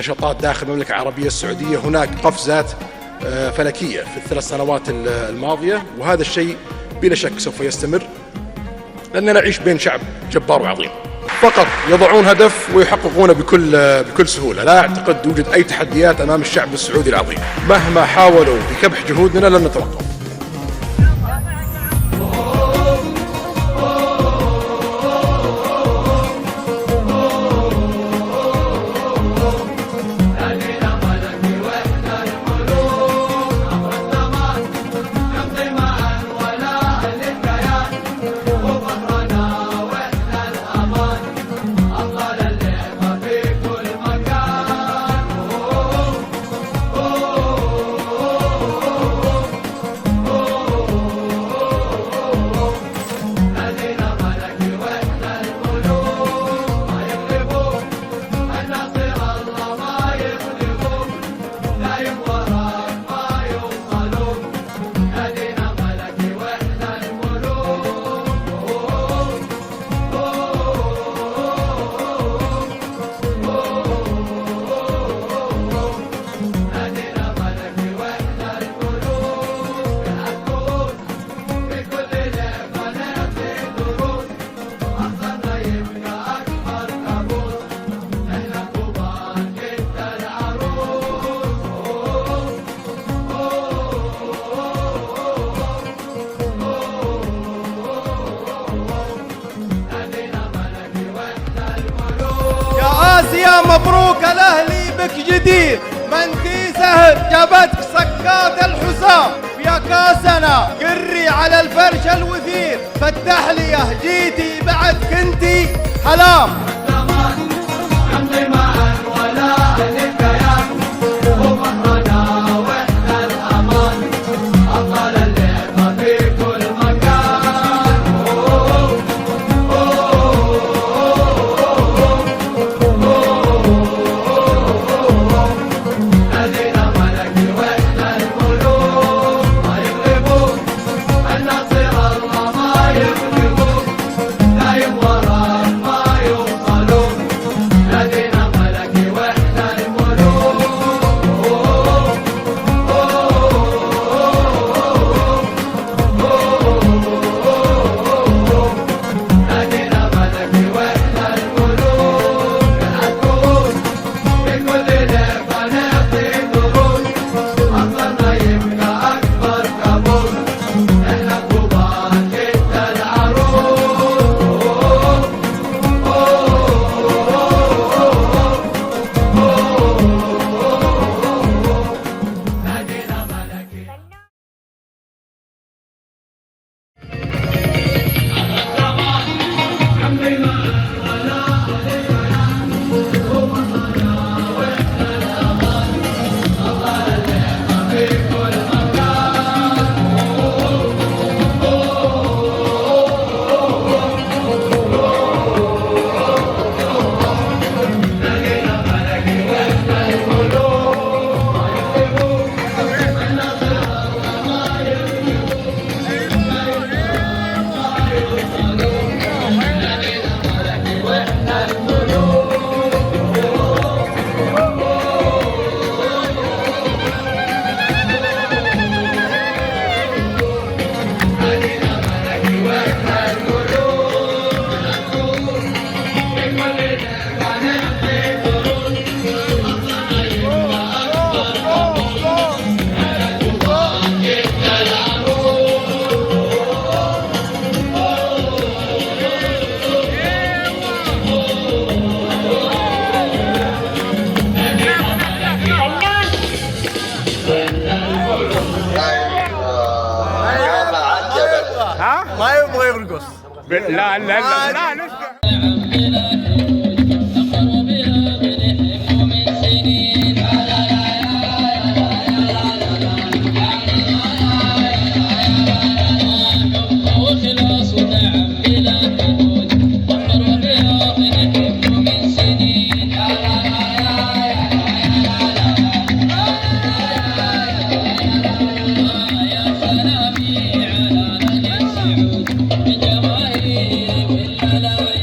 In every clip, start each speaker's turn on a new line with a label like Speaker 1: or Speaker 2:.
Speaker 1: النشاطات داخل المملكة العربية السعودية. هناك قفزات فلكية في الثلاث سنوات الماضية، وهذا الشيء بلا شك سوف يستمر، لأننا نعيش بين شعب جبار وعظيم. فقط يضعون هدف ويحققونه بكل سهولة. لا أعتقد يوجد أي تحديات أمام الشعب السعودي العظيم. مهما حاولوا بكبح جهودنا لن نتوقف.
Speaker 2: يا مبروك الاهلي بك جدير، من في سهر جابتك سكات الحسام، يا كاسنا قري على الفرش الوثير، فالتحليه جيتي بعد كنتي حلام.
Speaker 3: ما يبغى يرقص.
Speaker 2: لا لا لا لا لسه.
Speaker 4: جماهير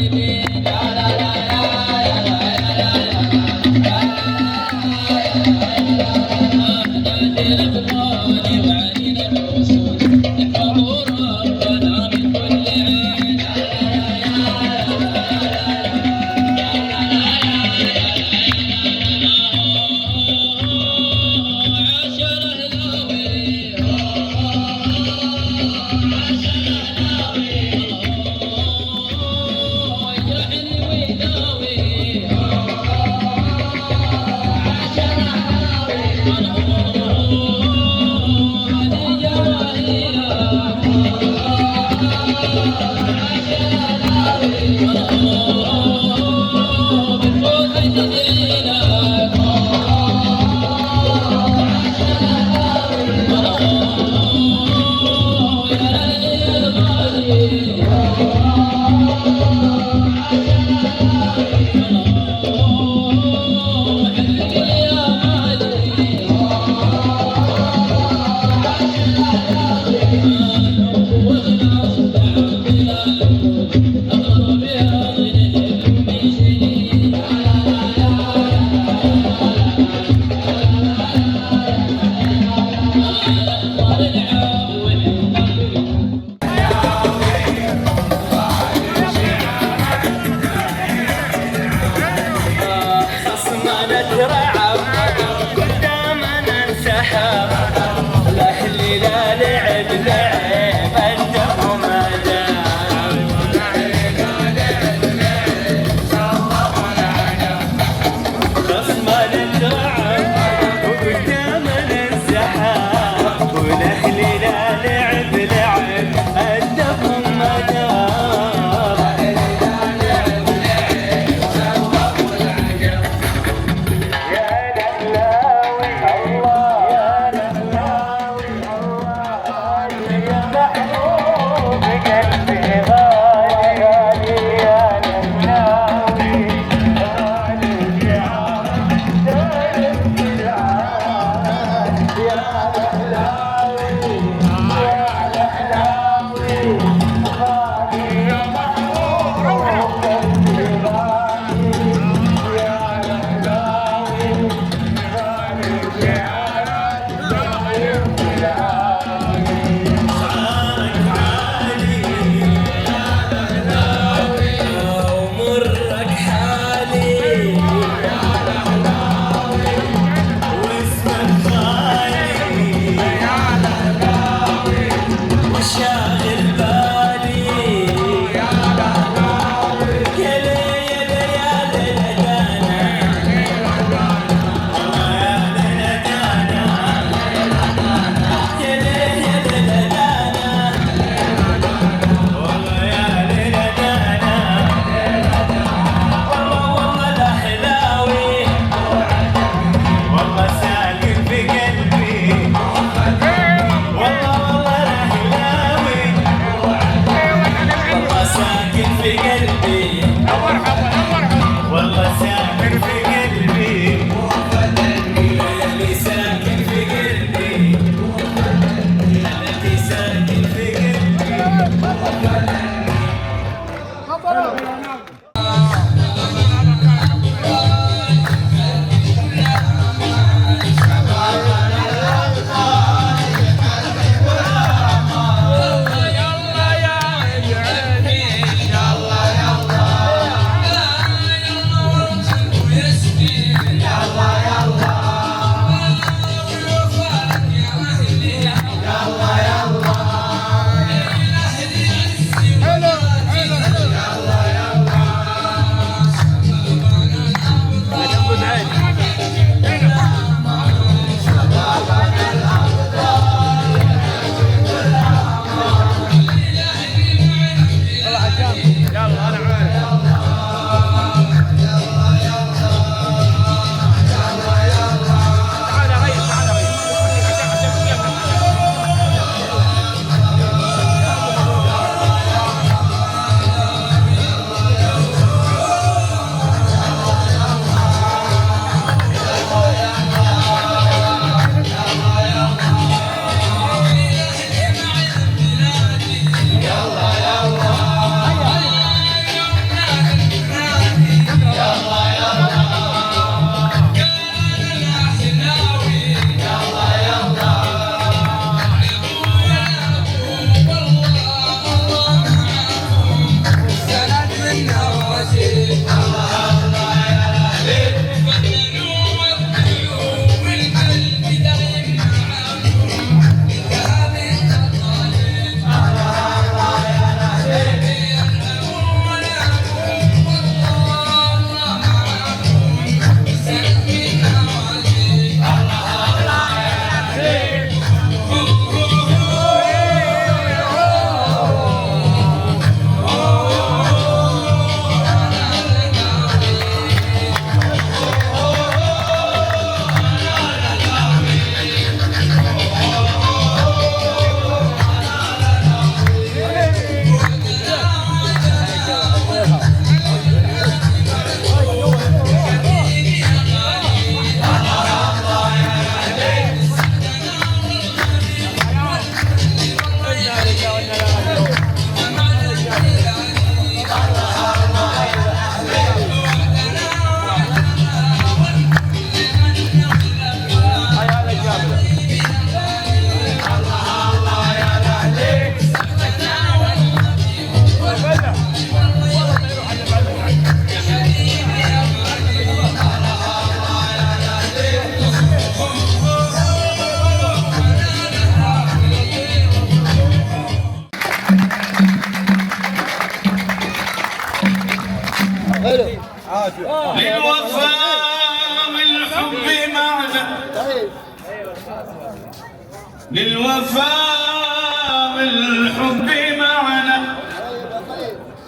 Speaker 3: للوفاء والحب معنا،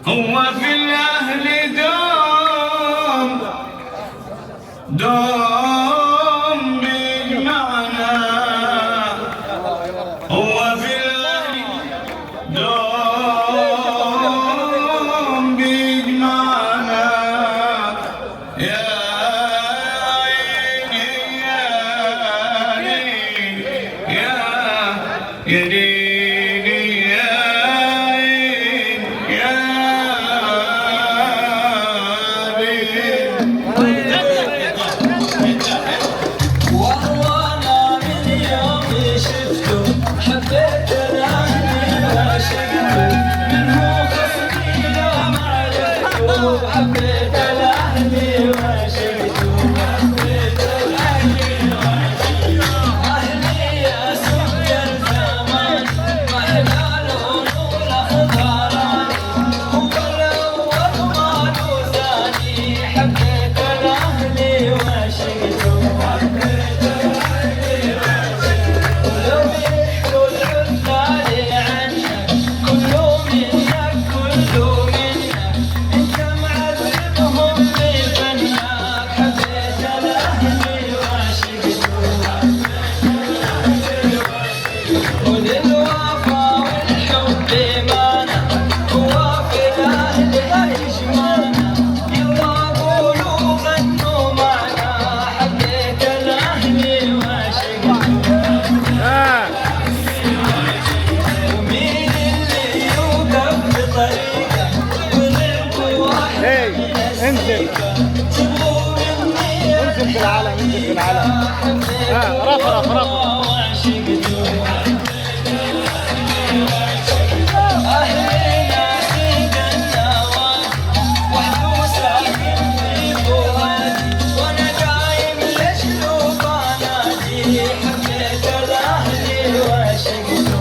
Speaker 3: هو في الأهل دوم بيجمعنا، هو في الأهل دوم بيجمعنا. يا عيني يا ليلي يا عين يا ليل.
Speaker 4: وانا من يوم شفته حبيت الاهلي وعشقته، منه خصمي لو ما عرفته، حبيت الاهلي وعشقته، حبيت الاهلي وعشقته. اهلي يا سكر زمان ما حلالهم والاخضراني، هو الاول ما له ثاني، حبيت الاهلي وعشقته. ولو يحكوا العذال عنك كله منك كله منك، انت معذبهم بفناك، حبيت الاهلي وعشقته. وللوفا والحب مانا، هو في الاهل يجمعنا، يلا قولوا غنوا معنا، حبيت الاهلي وعشقته. ومين اللي يوقف بطريقه وضرب واحد
Speaker 2: انزل
Speaker 4: تبغوا مني
Speaker 2: انزل في العالم، انزل في العالم. رفع
Speaker 4: وعشقته. أهلي ناسي النوادي وحوسة في فؤادي، وأنا دايم لأشلوف أنادي، حبيت الأهلي وعشقته.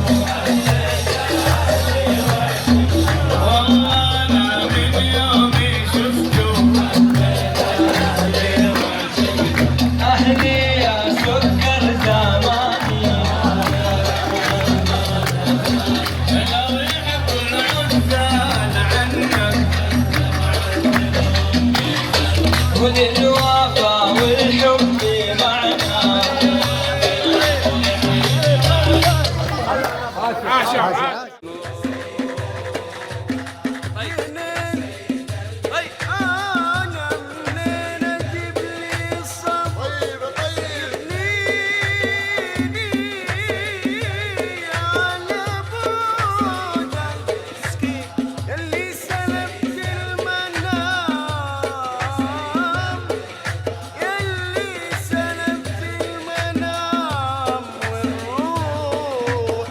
Speaker 3: وانا من يوم شفته
Speaker 4: أهلي يا سكر زماني،
Speaker 3: لو يحكوا العذال عنك،
Speaker 4: وللوفا والحب معنا.
Speaker 2: أنا منين أجيب لي الصبر؟ يبنيني على بعدك مسكين يلي سلبت المنام، يلي سلبت المنام، والروح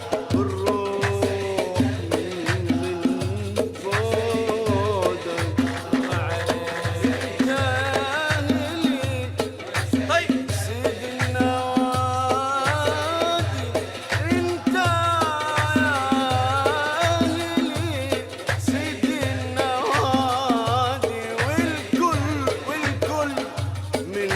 Speaker 2: من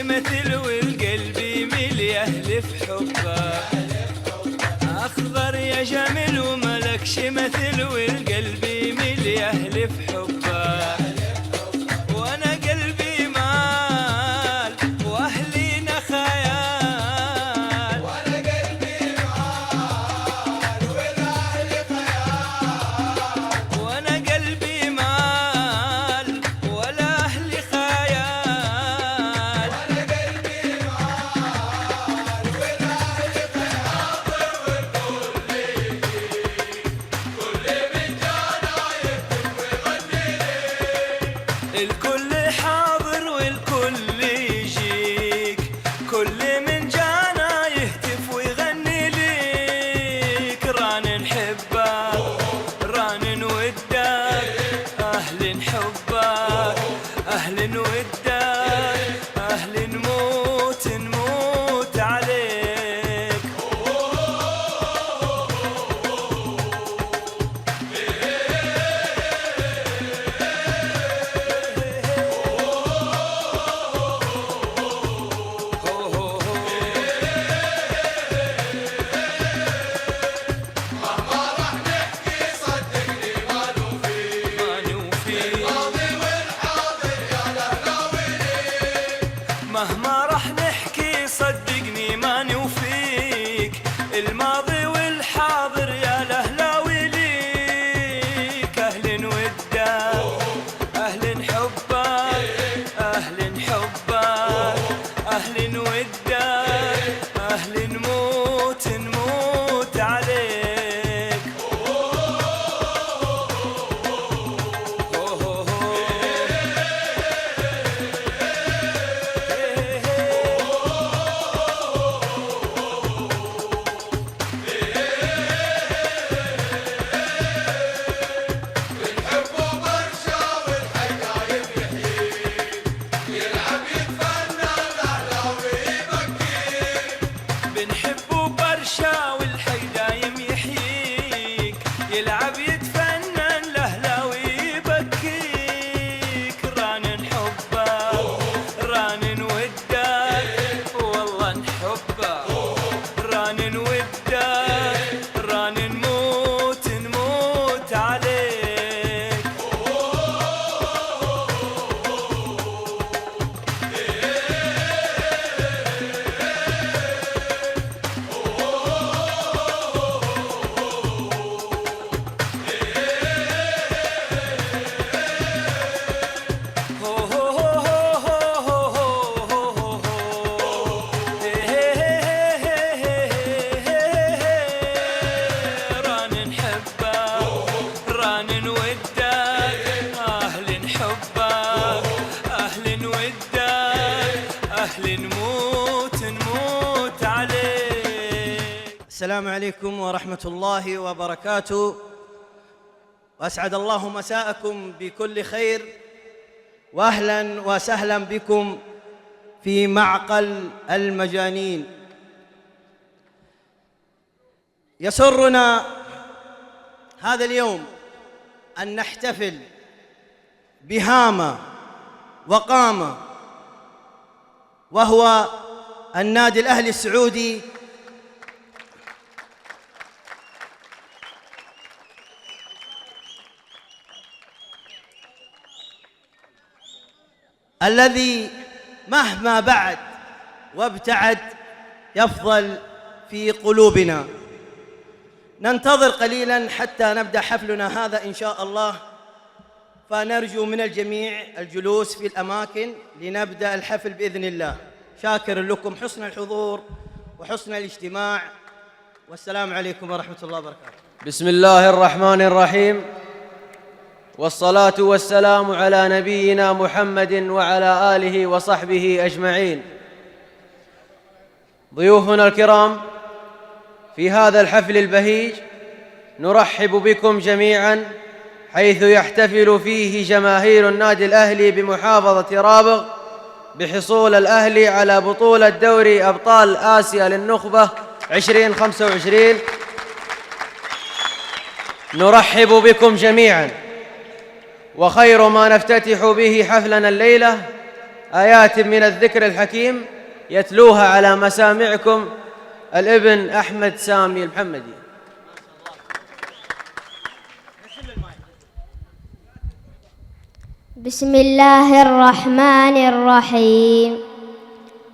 Speaker 5: مثل والقلب مليهل في حبك، أخضر يا جميل وملكش مثل والقلب مليهل في حبك، وأنا قلبي مال وأهلينا خيال، وأنا قلبي مال والأهل خيال، وأنا قلبي مال والأهل خيال، وأنا قلبي مال والأهل خيال. الكل حاضر والكل يجيك، كل من جانا يهتف ويغني ليك. ران نحبك ران نودك، أهل حبك أهل ودك، أهل نموت نموت عليك. مهما راح نحكي صدقني ما نوفيك، الماضي والحاضر يا الأهلاوي ليك. أهل ودك أهل حبك أهل حبك، أهل ودك أهل نموت نموت عليك. بنحبه برشا والحي دايم يحييك، يلعب يتفنن الأهلاوي يبكيك. ران نحبك ران نودك، والله نحبك ران نودك، ران نموت نموت عليك. ران نحبك ران نودك، أهل حبك أهل ودك، أهل نموت نموت عليك.
Speaker 2: السلام عليكم ورحمة الله وبركاته، وأسعد الله مساءكم بكل خير، وأهلا وسهلا بكم في معقل المجانين. يسرنا هذا اليوم أن نحتفل بهامة وقامة، وهو النادي الأهلي السعودي الذي مهما بعد وابتعد يفضل في قلوبنا. ننتظر قليلا حتى نبدأ حفلنا هذا إن شاء الله، فنرجو من الجميع الجلوس في الأماكن لنبدأ الحفل بإذن الله. شاكر لكم حسن الحضور وحسن الاجتماع، والسلام عليكم ورحمة الله وبركاته.
Speaker 6: بسم الله الرحمن الرحيم، والصلاة والسلام على نبينا محمد وعلى آله وصحبه أجمعين. ضيوفنا الكرام، في هذا الحفل البهيج نرحب بكم جميعاً، حيث يحتفل فيه جماهير النادي الأهلي بمحافظة رابغ بحصول الأهلي على بطولة دوري أبطال آسيا للنخبة 2025. نرحب بكم جميعاً، وخير ما نفتتح به حفلنا الليلة آيات من الذكر الحكيم يتلوها على مسامعكم الابن أحمد سامي المحمدي.
Speaker 7: بسم الله الرحمن الرحيم.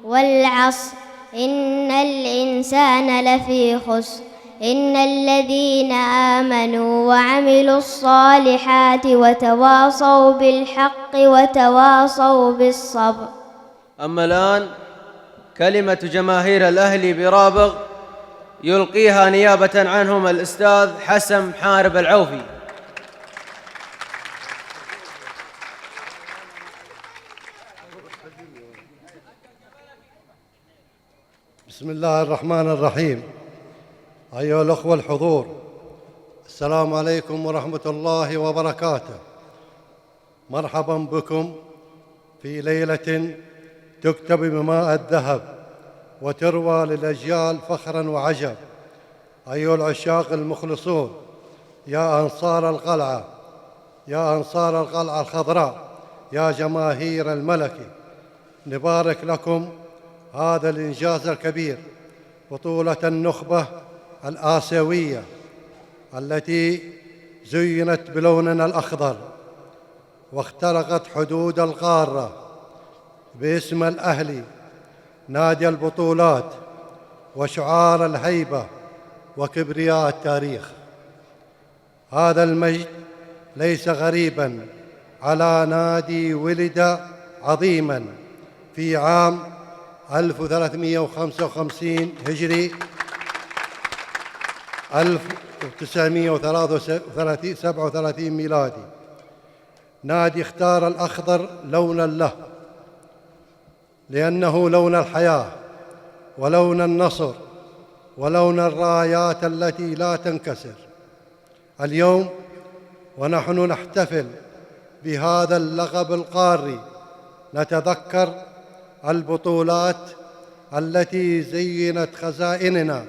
Speaker 7: والعصر إن الإنسان لفي خسر إلا الذين آمنوا وعملوا الصالحات وتواصوا بالحق وتواصوا بالصبر.
Speaker 6: أما الآن كلمة جماهير الأهلي برابغ يلقيها نيابة عنهم الأستاذ حسن حارب العوفي.
Speaker 8: بسم الله الرحمن الرحيم. أيها الأخوة الحضور، السلام عليكم ورحمة الله وبركاته. مرحبا بكم في ليلة تكتب بماء الذهب وتروى للأجيال فخرا وعجب. أيها العشاق المخلصون، يا أنصار القلعة، يا أنصار القلعة الخضراء، يا جماهير الملكي، نبارك لكم هذا الإنجاز الكبير، بطولة النخبة الآسيوية التي زينت بلوننا الأخضر واخترقت حدود القارة باسم الأهلي، نادي البطولات وشعار الهيبة وكبرياء التاريخ. هذا المجد ليس غريباً على نادي ولد عظيماً في عام 1355 هجري 1937 ميلادي. نادي اختار الأخضر لوناً له لأنه لون الحياة ولون النصر ولون الرايات التي لا تنكسر. اليوم ونحن نحتفل بهذا اللقب القاري نتذكر البطولات التي زينت خزائننا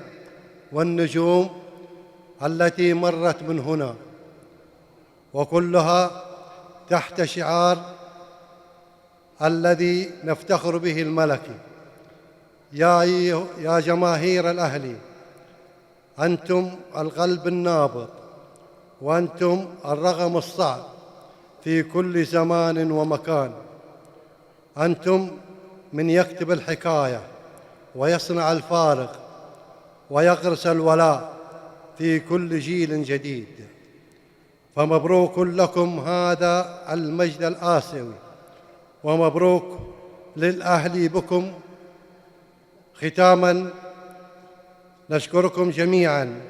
Speaker 8: والنجوم التي مرت من هنا، وكلها تحت شعار الذي نفتخر به الملكي. يا جماهير الأهلي، أنتم القلب النابض، وأنتم الرقم الصعب في كل زمان ومكان. أنتم من يكتب الحكاية ويصنع الفارق ويغرس الولاء في كل جيل جديد. فمبروك لكم هذا المجد الآسيوي، ومبروك للأهلي بكم. ختاماً، نشكركم جميعاً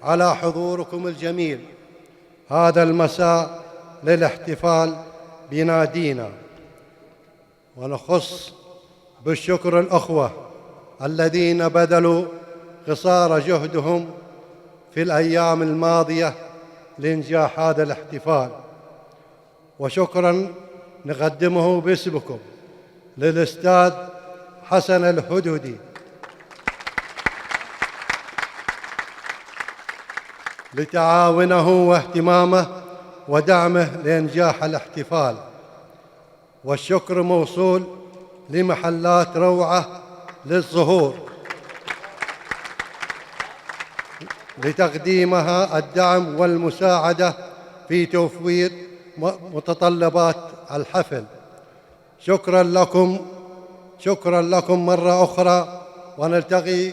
Speaker 8: على حضوركم الجميل هذا المساء للاحتفال بنادينا، ونخص بالشكر الأخوة الذين بذلوا قصارى جهدهم في الأيام الماضية لإنجاح هذا الاحتفال. وشكراً نقدمه باسمكم للأستاذ حسن الهدهدي لتعاونه واهتمامه ودعمه لإنجاح الاحتفال. والشكر موصول لمحلات روعة للزهور لتقديمها الدعم والمساعدة في توفير متطلبات الحفل. شكرا لكم مرة أخرى، ونلتقي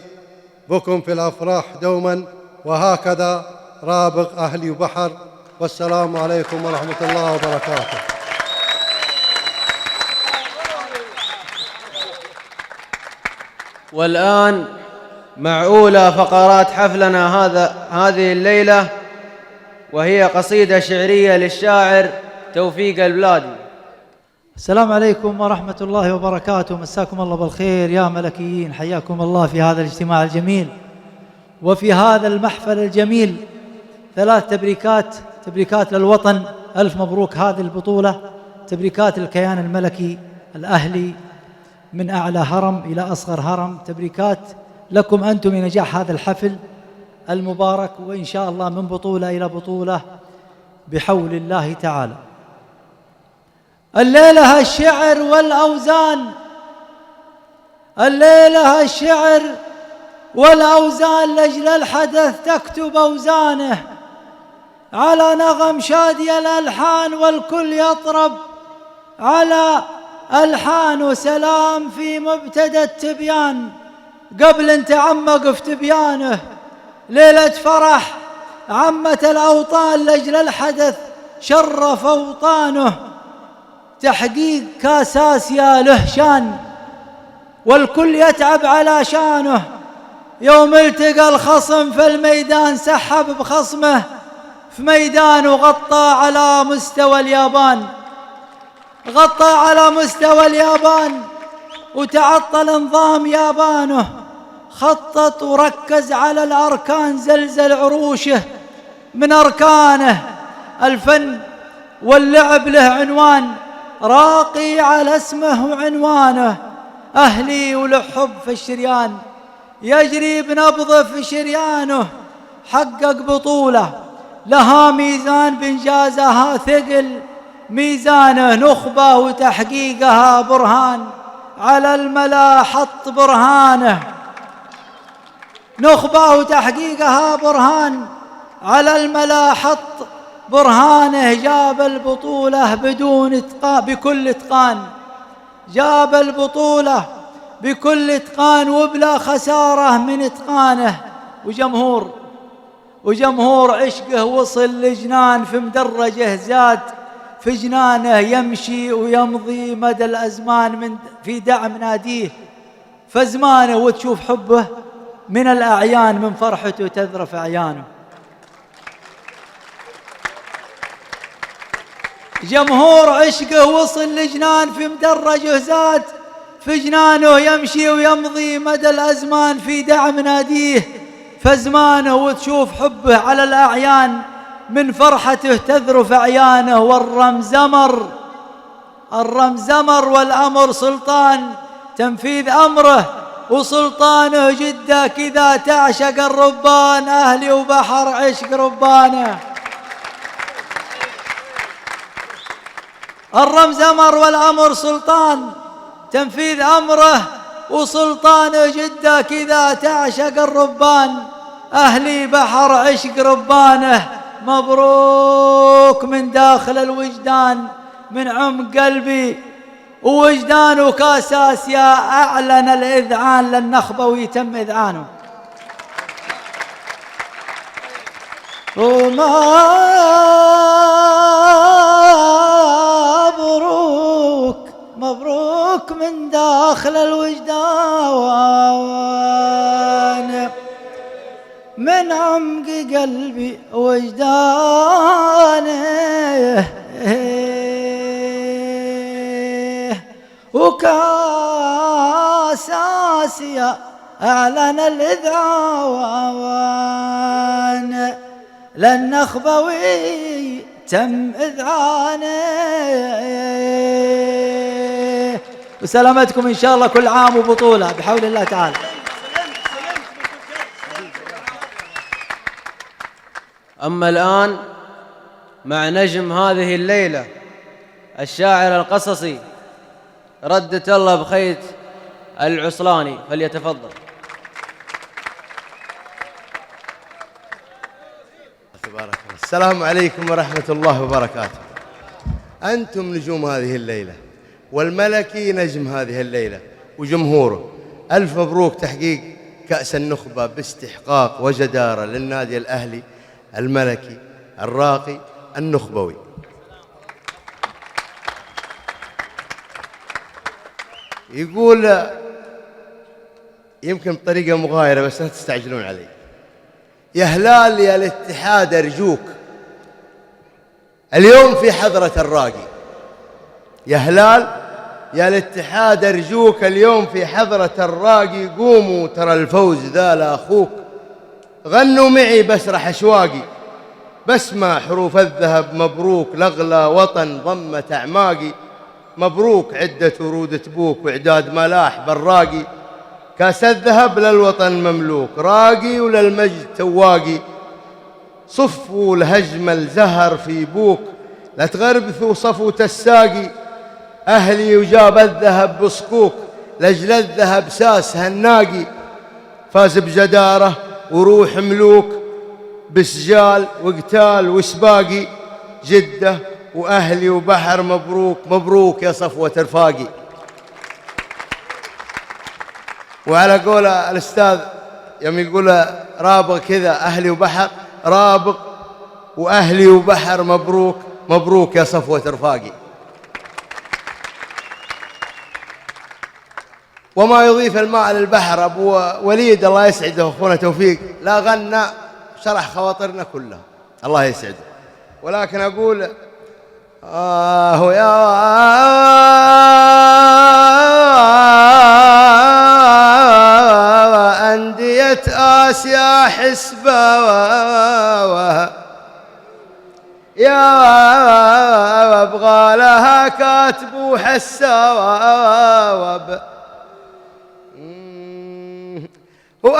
Speaker 8: بكم في الأفراح دوما، وهكذا رابق أهلي وبحر. والسلام عليكم ورحمة الله وبركاته.
Speaker 6: والآن مع أولى فقرات حفلنا هذه الليلة، وهي قصيدة شعرية للشاعر توفيق البلادي.
Speaker 9: السلام عليكم ورحمة الله وبركاته. مساكم الله بالخير يا ملكيين، حياكم الله في هذا الاجتماع الجميل وفي هذا المحفل الجميل. 3 تبريكات للوطن. ألف مبروك هذه البطولة، تبريكات الكيان الملكي الأهلي من أعلى هرم إلى أصغر هرم. تبريكات لكم أنتم لنجاح هذا الحفل المبارك، وإن شاء الله من بطولة إلى بطولة بحول الله تعالى. الليلة الشعر والأوزان، الليلة الشعر والأوزان لأجل الحدث تكتب أوزانه على نغم شادي الألحان، والكل يطرب على ألحان وسلام في مبتدى التبيان قبل أن تعمق في تبيانه. ليلة فرح عمت الأوطان لأجل الحدث شرف أوطانه، تحقيق كاس آسيا له شان والكل يتعب على شانه. يوم التقى الخصم في الميدان سحب بخصمه في ميدان، وغطى على مستوى اليابان، غطى على مستوى اليابان، وتعطل نظام يابانه. خطط وركز على الأركان، زلزل عروشه من أركانه. الفن واللعب له عنوان، راقي على اسمه وعنوانه. أهلي وله حب في الشريان، يجري بنبضه في شريانه. حقق بطولة لها ميزان، بإنجازها ثقل ميزانه. نخبة وتحقيقها برهان، على الملا حط برهانه. نخبة وتحقيقها برهان، على الملا حط برهانه. جاب البطولة بدون إتقان، بكل إتقان. جاب البطولة بكل إتقان وبلا خسارة من إتقانه. وجمهور عشقه وصل لجنان، في مدرجه زاد في جنانه. يمشي ويمضي مدى الأزمان في دعم ناديه فزمانه. وتشوف حبه من الأعيان، من فرحته تذرف أعيانه. جمهور عشقه وصل لجنان، في مدرجه زاد في جنانه. يمشي ويمضي مدى الأزمان في دعم ناديه فزمانه. وتشوف حبه على الأعيان، من فرحته تذرف أعيانه. الرمز أمر والأمر سلطان، تنفيذ أمره وسلطانه. جدة كذا تعشق الربان، أهلي وبحر عشق ربانه. الرمز أمر والأمر سلطان، تنفيذ أمره وسلطانه. جدة كذا تعشق الربان، أهلي بحر عشق ربانه. مبروك من داخل الوجدان، من عمق قلبي ووجدانه. كاس آسيا أعلن الإذعان للنخبة ويتم إذعانه. مبروك من داخل الوجدان، من عمق قلبي وجدانه. وكاس آسيا أعلن الإذعان للنخبوي تم إذعانه. وسلامتكم إن شاء الله كل عام وبطولة بحول الله تعالى.
Speaker 6: أما الآن مع نجم هذه الليلة الشاعر القصصي ردة الله بخيت العصلاني، فليتفضل.
Speaker 10: تبارك الله. السلام عليكم ورحمة الله وبركاته. أنتم نجوم هذه الليلة، والملكي نجم هذه الليلة وجمهوره. ألف مبروك تحقيق كأس النخبة باستحقاق وجدارة للنادي الأهلي الملكي الراقي النخبوي. يقول يمكن بطريقة مغايرة بس لا تستعجلون علي. يا هلال يا الاتحاد أرجوك اليوم في حضرة الراقي. يا هلال يا الاتحاد أرجوك اليوم في حضرة الراقي. قوموا ترى الفوز ذا لأخوك. غنوا معي بسرح أشواقي، بسمع حروف الذهب. مبروك لغلى وطن ضمت أعماقي. مبروك عدة ورود تبوك وإعداد ملاح بالراقي. كاس الذهب للوطن مملوك، راقي وللمجد تواقي. صفوا الهجم الزهر في بوك، لا تغربثوا صفوة الساقي. أهلي وجاب الذهب بصكوك، لأجل الذهب ساسها الناقي. فاز بجدارة وروح ملوك، بسجال وقتال وسباقي. جدة وأهلي وبحر مبروك، مبروك يا صفوة رفاقي. وعلى قول الأستاذ يوم يقول رابغ كذا أهلي وبحر، رابغ وأهلي وبحر مبروك، مبروك يا صفوة رفاقي. وما يضيف الماء للبحر. أبو وليد الله يسعده أخونا توفيق لا غنى شرح خواطرنا كلها الله يسعده. ولكن أقول يا ليت آسيا حسبة يا أبغى لها كاتب وحساب وأهلي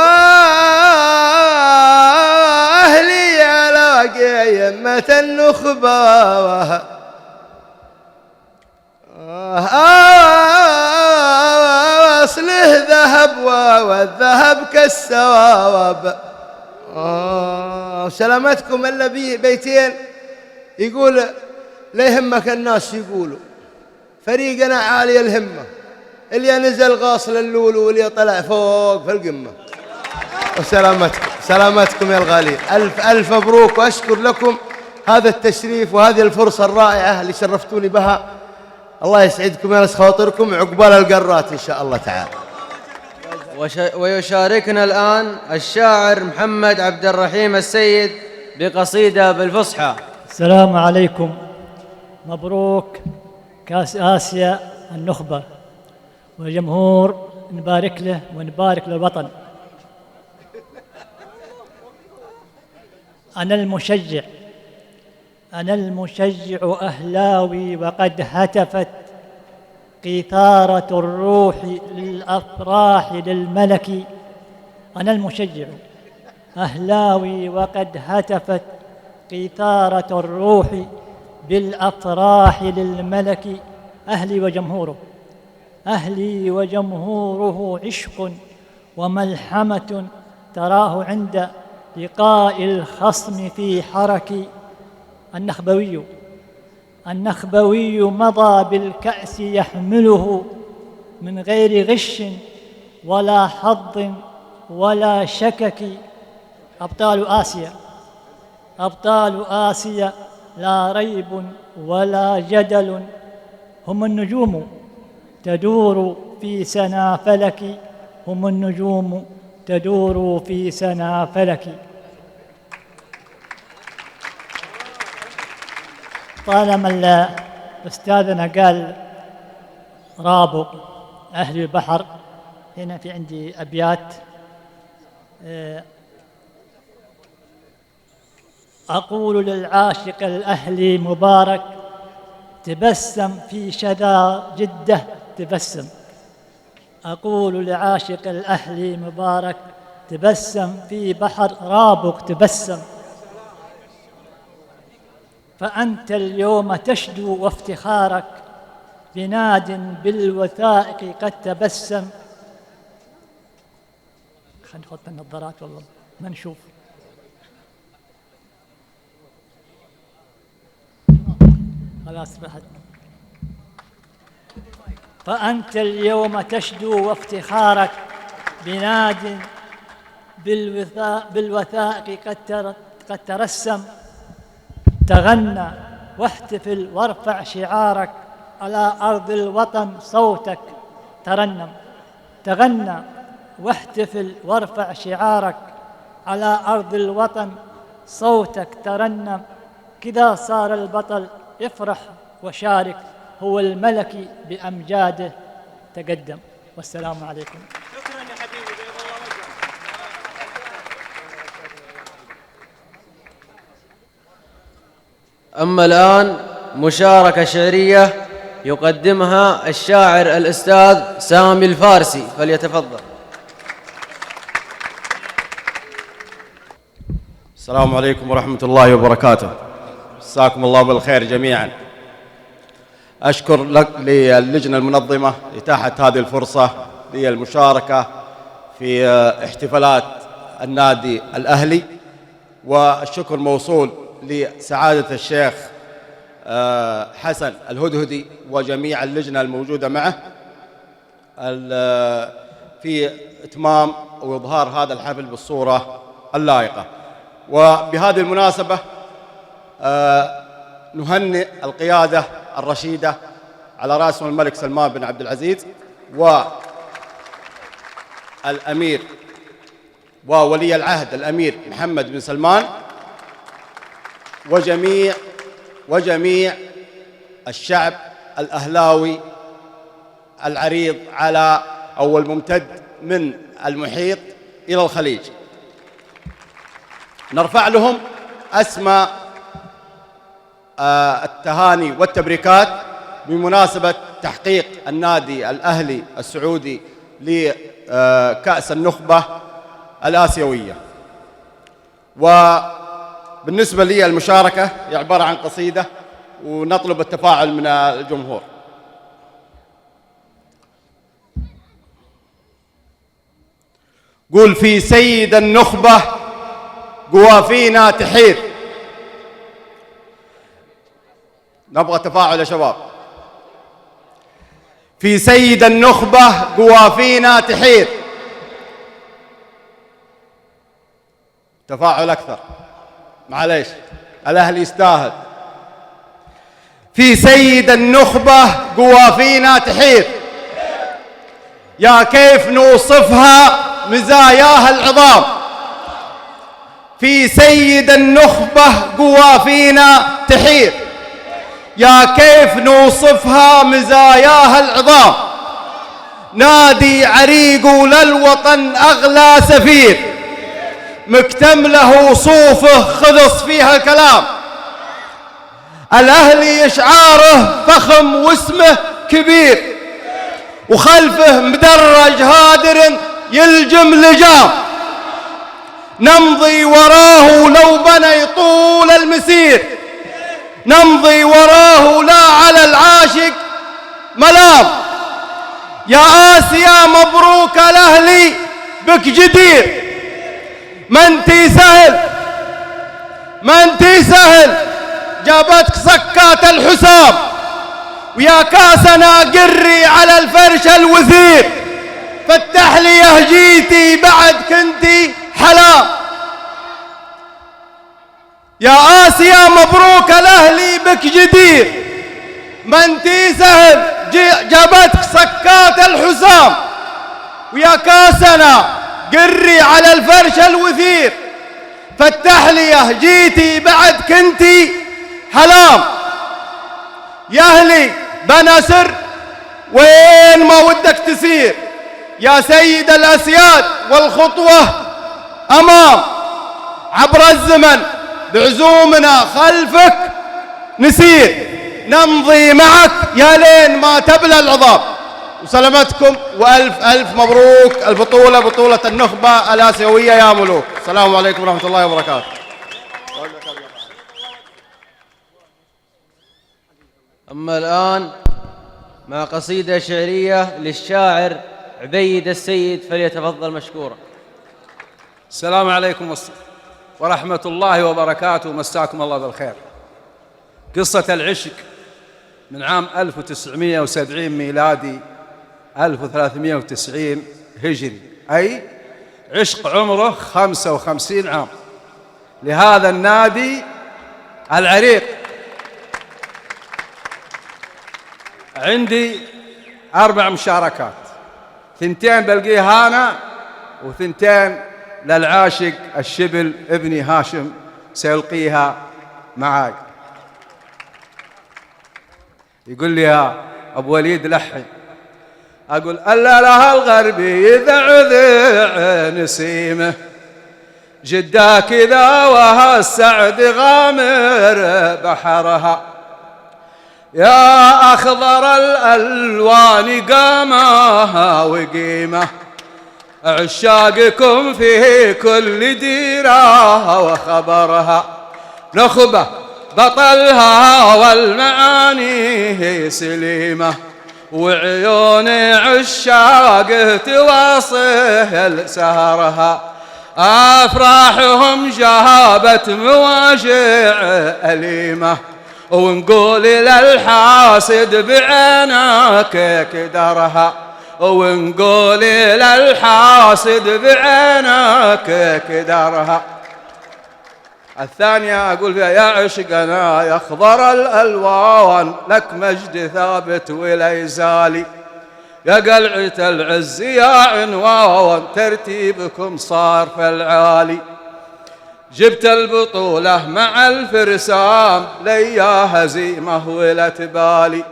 Speaker 10: على قيمة النخبة أصله ذهب والذهب كالسواب. سلامتكم إلا بيتين يقول لا يهمك الناس يقولوا فريقنا عالي الهمة اللي نزل غاصل اللول واللي طلع فوق في القمة. وسلامتكم يا الغالين، ألف ألف مبروك، وأشكر لكم هذا التشريف وهذه الفرصة الرائعة اللي شرفتوني بها. الله يسعدكم وينس خاطركم، عقبال القرات إن شاء الله تعالى.
Speaker 6: ويشاركنا الآن الشاعر محمد عبد الرحيم السيد بقصيدة بالفصحى.
Speaker 11: السلام عليكم، مبروك كأس آسيا النخبة، والجمهور نبارك له ونبارك للوطن. أنا المشجع أهلاوي، وقد هتفت قيثارة الروح للأفراح للملك. أنا المشجع أهلاوي، وقد هتفت قيثارة الروح بالأفراح للملك. أهلي وجمهوره عشق وملحمة، تراه عند لقاء الخصم في حرك. النخبوي مضى بالكأس يحمله من غير غش ولا حظ ولا شكك. أبطال آسيا لا ريب ولا جدل، هم النجوم تدور في سنا فلك. طالما أستاذنا قال رابق أهل البحر، هنا في عندي أبيات. أقول للعاشق الأهلي مبارك، تبسم في شذا جدة تبسم. أقول لعاشق الأهلي مبارك، تبسم في بحر رابق تبسم. فأنت اليوم تشدو وافتخارك، بناد بالوثائق قد تبسم. خلينا نحط النظارات والله ما نشوف. خلاص راحت. فأنت اليوم تشدو وافتخارك، بناد بالوثائق قد ترسم. تغنى واحتفل وارفع شعارك، على أرض الوطن صوتك ترنم. تغنى واحتفل وارفع شعارك، على أرض الوطن صوتك ترنم. كذا صار البطل افرح وشارك، هو الملك بأمجاده تقدم. والسلام عليكم.
Speaker 3: شكرا يا حبيبي.
Speaker 6: أما الآن مشاركة شعرية يقدمها الشاعر الأستاذ سامي الفارسي، فليتفضل.
Speaker 12: السلام عليكم ورحمة الله وبركاته، مساكم الله بالخير جميعا. أشكر للجنة المنظمة إتاحة هذه الفرصة للمشاركة في احتفالات النادي الأهلي، والشكر موصول لسعادة الشيخ حسن الهدهدي وجميع اللجنة الموجودة معه في إتمام وإظهار هذا الحفل بالصورة اللائقة. وبهذه المناسبة نهنئ القيادة الرشيدة على رأسهم الملك سلمان بن عبد العزيز والأمير وولي العهد الأمير محمد بن سلمان وجميع الشعب الأهلاوي العريض على أو الممتد من المحيط إلى الخليج. نرفع لهم أسمى التهاني والتبريكات بمناسبة تحقيق النادي الأهلي السعودي لكأس النخبة الآسيوية. وبالنسبة لي المشاركة هي عبارة عن قصيدة، ونطلب التفاعل من الجمهور. قول في سيد النخبة قوافينا تحير. نبغى تفاعل يا شباب. في سيد النخبة قوافينا تحير. تفاعل أكثر، معليش الأهلي يستاهل. في سيد النخبة قوافينا تحير، يا كيف نوصفها مزاياها العظام. في سيد النخبة قوافينا تحير، يا كيف نوصفها مزاياها العظام. نادي عريق للوطن أغلى سفير، مكتمله صوفه خلص فيها الكلام. الأهلي إشعاره فخم واسمه كبير، وخلفه مدرج هادر يلجم لجام. نمضي وراه لو بني طول المسير، نمضي وراه لا على العاشق ملام. يا آسيا مبروك الأهلي بك جدير، ما انتي سهل ما انتي سهل، جابتك سكات الحسام. ويا كاسنا قري على الفرش الوثير، فتح لي يهجيتي بعد كنتي حلام. يا آسيا مبروك الأهلي بك جدير، ما انتي سهل جابتك سكات الحسام. ويا كاسنا قري على الفرش الوثير، فتح لي يهجيتي بعد كنتي حلام. يا أهلي بنسر وين ما ودك تسير، يا سيد الأسياد والخطوة أمام. عبر الزمن بعزومنا خلفك نسير، نمضي معك يا لين ما تبلى العظام. وسلامتكم وألف ألف مبروك البطولة، بطولة النخبة الآسيوية يا ملوك. السلام عليكم ورحمة الله وبركاته.
Speaker 6: أما الآن مع قصيدة شعرية للشاعر عبيد السيد، فليتفضل مشكورا.
Speaker 13: السلام عليكم ورحمة الله وبركاته، مساكم الله بالخير. قصة العشق من عام 1970 ميلادي 1390 هجري، أي عشق عمره 55 عام، لهذا النادي العريق. عندي 4 مشاركات، 2 بلقيها أنا و2 للعاشق الشبل ابني هاشم سيلقيها معاي. يقول لي يا أبو وليد لحن، أقول ألا لها الغربي ذع نسيمه، جدا كذا وهالسعد غامر بحرها. يا أخضر الألوان قامها وقيمة، عشاقكم في كل ديرة وخبرها. نخبة بطلها والمعاني سليمة، وعيون عشاق تواصل سهرها. أفراحهم جابت مواجع أليمة، ونقول للحاسد بعينك كدرها، ونقول للحاسد بعينك كدرها. الثانية أقول فيها يا عشقنا يا أخضر الألوان، لك مجد ثابت ولا يزالي. يا قلعة العز يا عنوان، ترتيبكم صار في العالي. جبت البطولة مع الفرسان، ليا هزيمة ولا تبالي.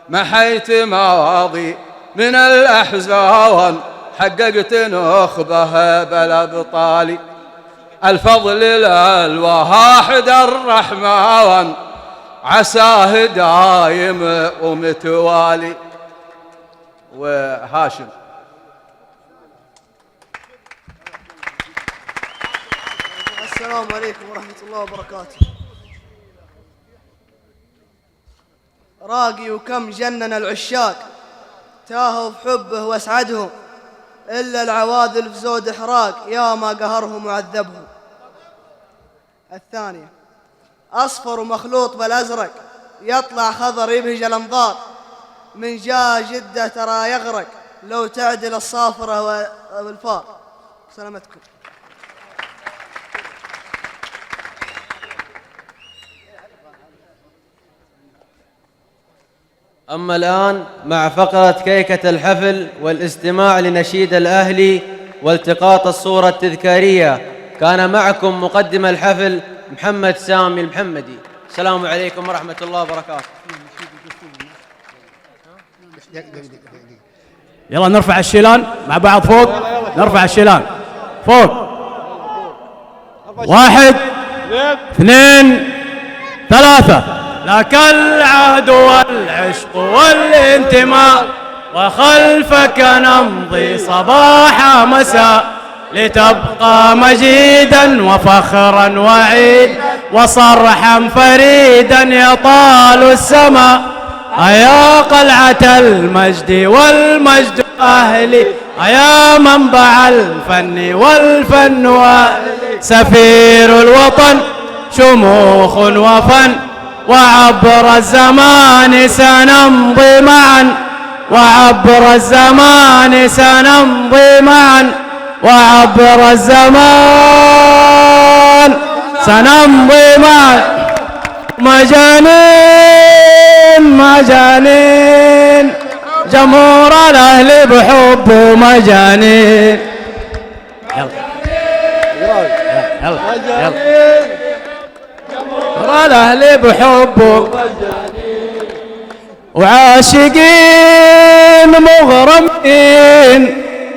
Speaker 13: محيت مواضي من الأحزان، حققت نخبه بالأبطال الفضل للواحد الرحمن عساه دايم ومتوالي. وهاشم
Speaker 14: السلام عليكم ورحمة الله وبركاته. راقي وكم جنن العشاق تاهوا بحبه واسعدهم، إلا العواذل في زود إحراق يا ما قهرهم وعذبهم. الثانية أصفر ومخلوط بالأزرق يطلع خضر يبهج الأنظار، من جاء جدة ترى يغرق لو تعدل الصافرة والفار. سلامتكم.
Speaker 6: أما الآن مع فقرة كيكة الحفل والاستماع لنشيد الأهلي والتقاط الصورة التذكارية. كان معكم مقدم الحفل محمد سامي المحمدي. السلام عليكم ورحمة الله وبركاته.
Speaker 15: يلا نرفع الشيلان مع بعض فوق، نرفع الشيلان فوق. 1 2 3. لك العهد والعشق والانتماء وخلفك نمضي صباح مساء لتبقى مجيدا وفخرا وعيد وصرحا فريدا يطال السماء. أيا قلعة المجد والمجد أهلي، أيا منبع الفن والفن سفير الوطن شموخ وفن. وعبر الزمان سنمضي معا، وعبر الزمان سنمضي معا، وعبر الزمان سنمضي معا. مجانين مجانين جمهور الأهلي بحبه مجانين. يلا يلا يلا جمهور الأهلي بحبه وعاشقين مغرمين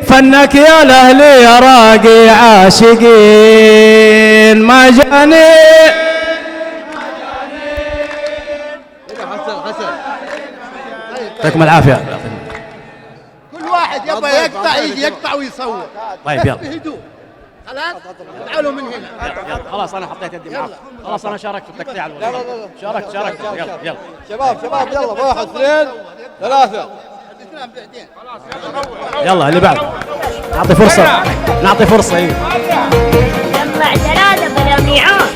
Speaker 15: فنك يا الأهلي يا راقي عاشقين مجانين. يعطيكم العافية.
Speaker 16: كل واحد يبغى يقطع يجي يقطع ويصور.
Speaker 15: طيب يلا
Speaker 16: بهدوء. خلاص تعالوا من هنا.
Speaker 15: يلا خلاص انا حطيت يدي معاك. خلاص انا شاركت في التقطيع الولي. شاركت يلا يلا
Speaker 2: شباب يلا 1 2 3.
Speaker 15: يلا اللي بعد نعطي فرصة نعطي فرصة. ايه
Speaker 17: جمع 3 ملاميعات.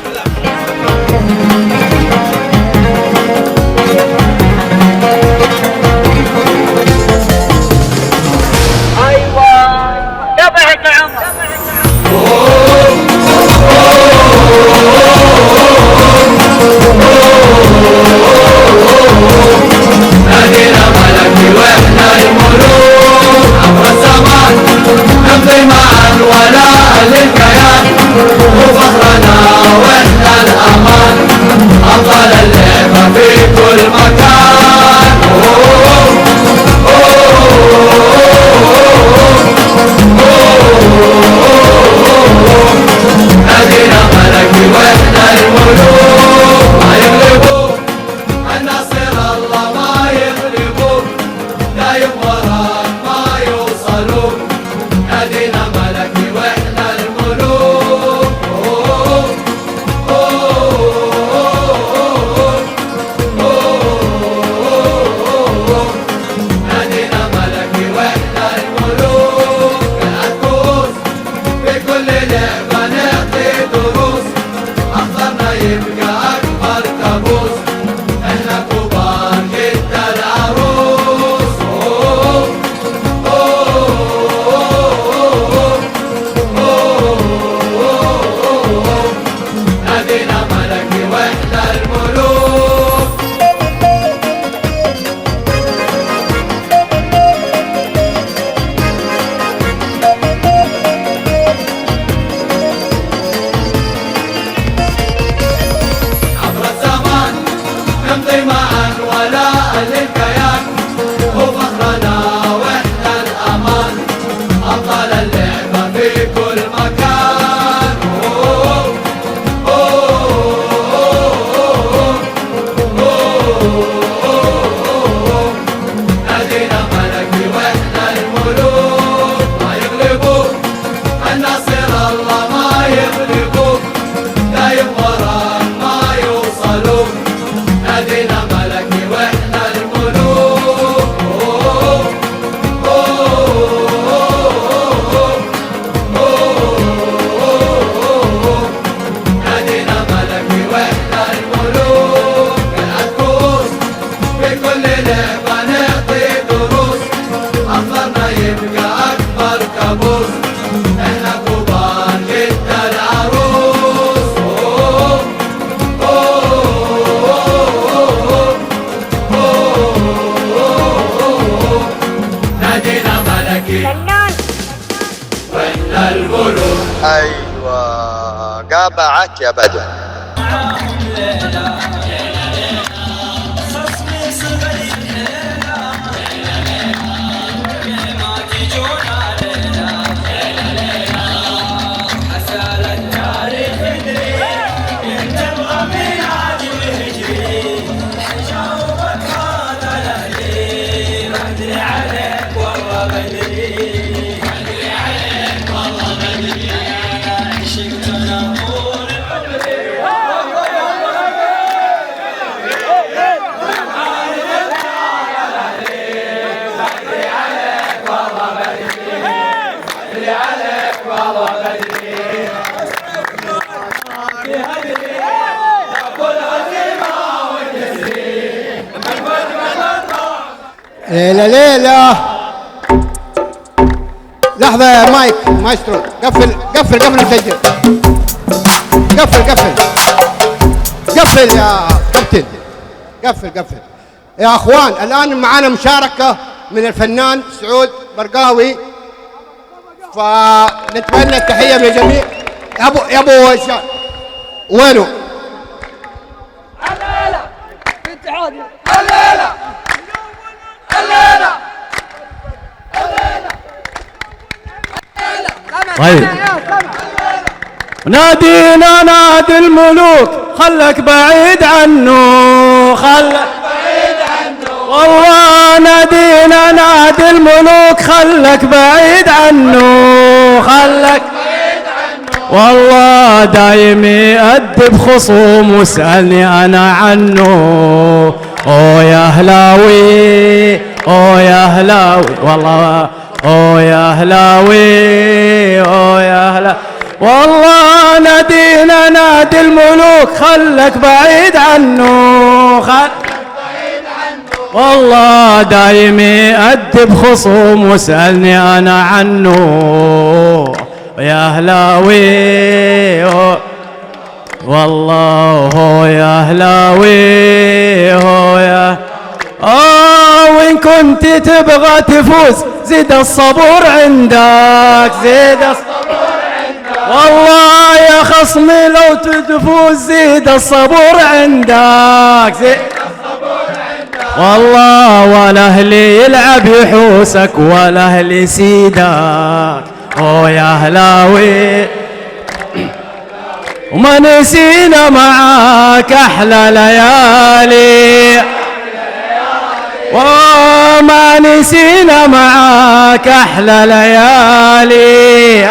Speaker 17: تبعك عمر.
Speaker 4: نادينا ملكي واحنا الملوك عبر الزمان نمضي معا ولا للكيان وفخرنا واحنا الامان ابطال اللعبه في كل مكان. نادينا ملكي واحنا الملوك ما يغلبوك الناصر الله ما يغلبوك دايم وراك ما يوصلوك. نادينا ملكي واحنا الملوك. نادينا ملكي واحنا الملوك. العكوز في كل لعبة نعطي دروس أخضرنا يبقى أكبر كابوس احنا كبار جدا العروس. نادينا ملكي واحنا الملوك.
Speaker 10: أيوة قابعك يا بدو.
Speaker 16: ليلة ليلة. لحظة يا مايك مايسترو، قفل قفل قفل مسجل. قفل قفل قفل يا كابتن، قفل قفل يا اخوان. الان معنا مشاركة من الفنان سعود برقاوي، فنتمنى التحية من الجميع. يا ابو هشام وينه؟
Speaker 4: الليلة بنت عادل، الليلة الليلة
Speaker 15: طيب نادينا نادي الملوك، خلك بعيد عنه، خلك بعيد عنه. والله نادينا نادي الملوك، خلك بعيد عنه، خلك بعيد عنه. والله دايم يأدب خصوم واسألني أنا عنه. أوه يا هلاوي، أوه يا هلاوي، والله أوه يا هلاوي، أوه يا هلاوي. والله نادينا نادي الملوك، خلك بعيد عنه، خلك بعيد عنه. والله دايم يأدب خصوم واسألني أنا عنه. يا هلاوي والله هو يا هلاوي، هو يا وإن كنت تبغى تفوز زيد الصبر عندك، زيد الصبر عندك. والله يا خصمي لو تفوز زيد الصبر عندك، زيد الصبر عندك. والله ولا أهلي يلعب يحوسك ولا أهلي يسيدك. أوه يا هلاوي وما نسينا معاك أحلى ليالي، وما نسينا معاك أحلى ليالي.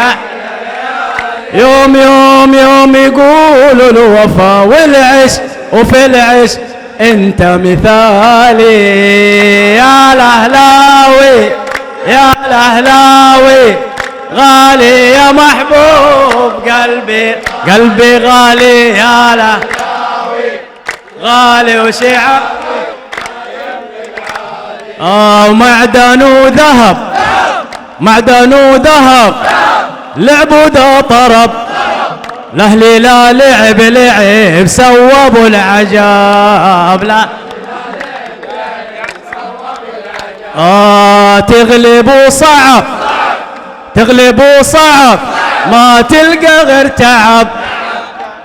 Speaker 15: يوم يوم يوم يقولوا الوفا والعشق، وفي العشق انت مثالي. يا الأهلاوي يا الأهلاوي غالي يا محبوب قلبي، قلبي غالي يا الأهلاوي، غالي وشعر معدن وذهب، معدن وذهب لعبوا ذا طرب. الأهلي لا لعب لعب سووا العجاب، لا تغلبوا صعب، تغلبوا صعب ما تلقى غير تعب.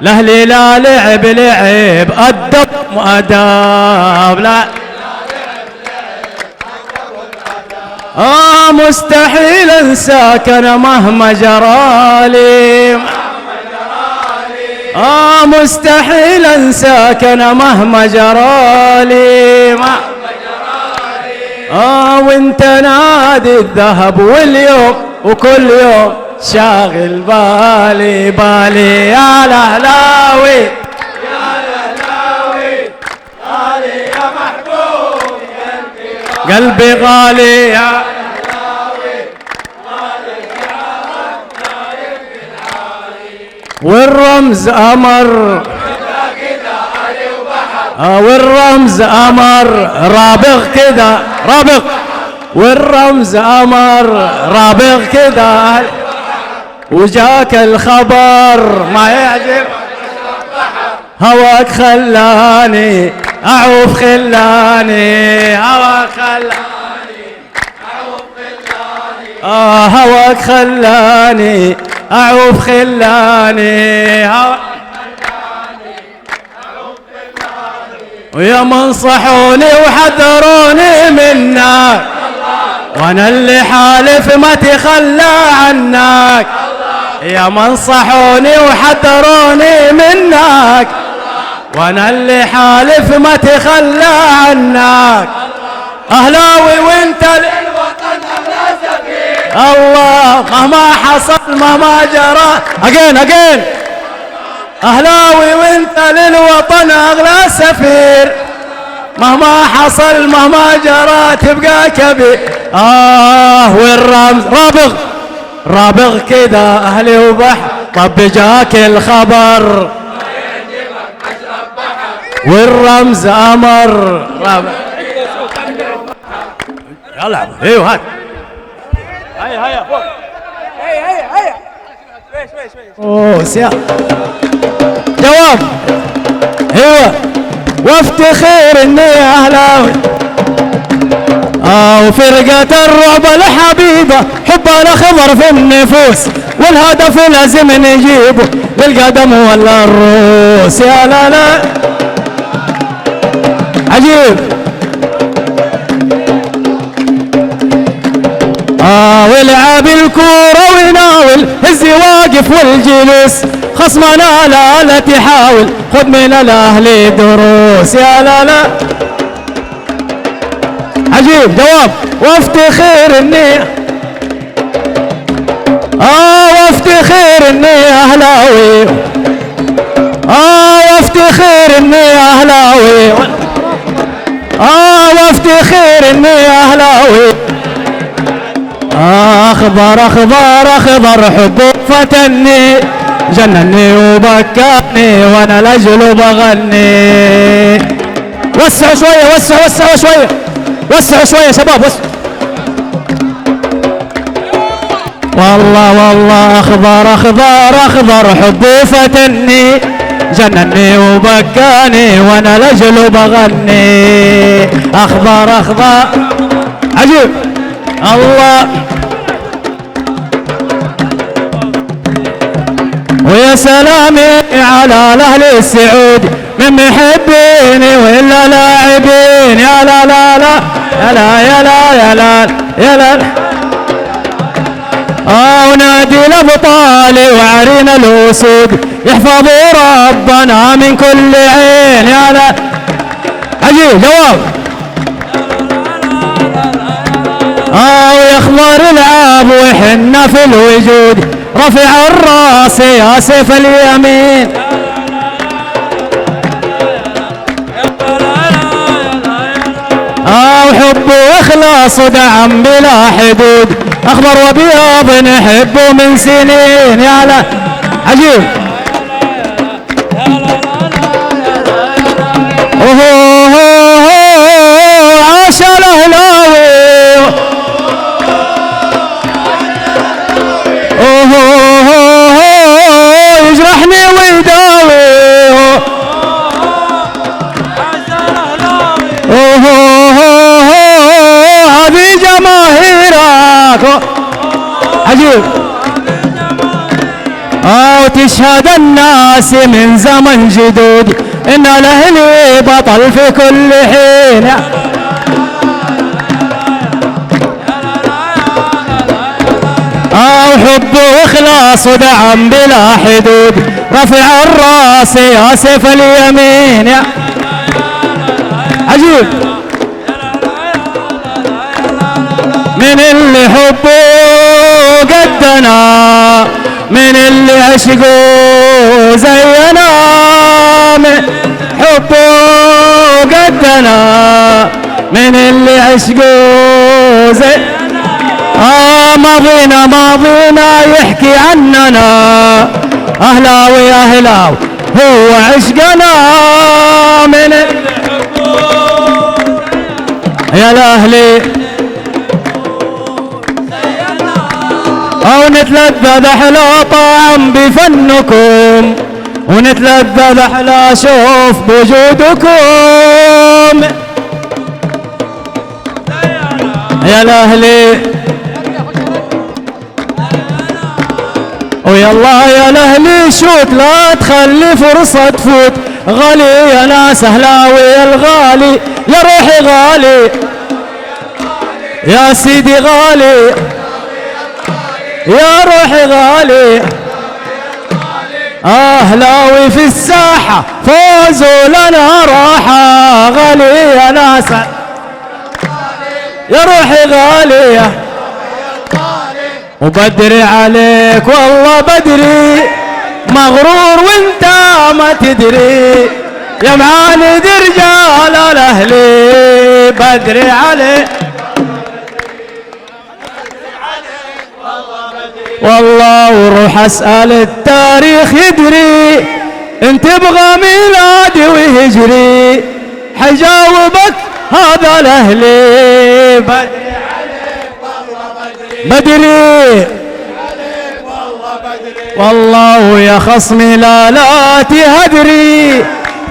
Speaker 15: الأهلي لا لعب لعب أدب وأداب، لا مستحيل انساك انا مهما جرالي، مستحيل انساك انا مهما جرالي. وانت نادي الذهب واليوم وكل يوم شاغل بالي بالي. يا الأهلاوي يا الأهلاوي غالي يا محبوب قلبي غالي يا الأهلاوي والرمز أمر والرمز أمر رابغ كذا رابغ، والرمز أمر رابغ كذا. وجاك الخبر ما يعجب هواك خلاني أعوف خلاني، هواك خلاني أعوف خلاني.
Speaker 18: هواك خلاني أعوف خلاني ويا من صحوني وحذروني منك وانا اللي حالف ما تخلى عنك يا من صحوني وحذروني منك وانا اللي حالف ما تخلى عنك اهلاوي وانت للوطن اغلى سفير الله مهما حصل مهما جرى اجين اهلاوي وانت للوطن اغلى سفير مهما حصل مهما جرى تبقى كبير والرمز رابغ كذا اهلي وبحر طب جاك الخبر والرمز امر رابغ يلا ايوه هات
Speaker 15: هيا فوق هيا
Speaker 18: شوي جواب ايوه وافتخر اني اهلاوي وفرقة الرعب الحبيبة حب الاخضر في النفوس والهدف لازم نجيبه للقدم ولا الروس يا لا عجيب ولعب الكورة ويناول هزي واقف والجلوس خصمنا لا تحاول خذ من الاهلي دروس يا لا عجيب جواب وافتخر اني وافتخر اني اهلاوي وافتخر اني اهلاوي وافتخر اني اهلاوي اخضر حبه فتني جنني وبكاني وانا لاجله بغني وسعوا شويه وسعوا شويه شباب والله اخضر حبه فتني جنني وبكاني وانا لاجله بغني اخضر عجيب الله ويا سلامي على الاهل السعودي من محبيني ولا لاعبين يا لا ونادي الابطال وعرين الاسود يحفظوا ربنا من كل عين يا لا عجيب جواب ويخضر العاب وحنا في الوجود رفع الراس يا سيف اليمين وحب واخلاص ودعم بلا حدود اخضر وابيض نحبه من سنين يا لا عجيب عاش الاهلاوي يجرحني ويداوي هذه جماهيرك عجيب وتشهد الناس من زمن جدود ان الاهلي بطل في كل حين وحب واخلاص ودعم بلا حدود رفع الراس يا سيف اليمين يا عجيب من اللي حبه قدنا من اللي عشقه زينا من حبه قدنا من اللي عشقه زينا ماضينا يحكي عننا اهلاوي هو عشقنا من يا الاهلي نتلذذ احلى طعم بفنكم ونتلذذ احلى شوف بوجودكم يا الاهلي ويلا يا الاهلي شوت لا تخلي فرصة تفوت. غالي يا ناس اهلاوي الغالي يا روحي غالي يا سيدي غالي يا روحي غالي. اهلاوي في الساحة فوزوا لنا راحة. غالي يا ناس يا روحي غالي وبدري عليك والله بدري مغرور وانت ما تدري يا معاند رجال الاهلي. بدري عليك والله وروح اسأل التاريخ يدري انت تبغى ميلادي وهجري حجاوبك هذا الاهلي. بدري عليك والله بدري والله يا خصمي لا تهدري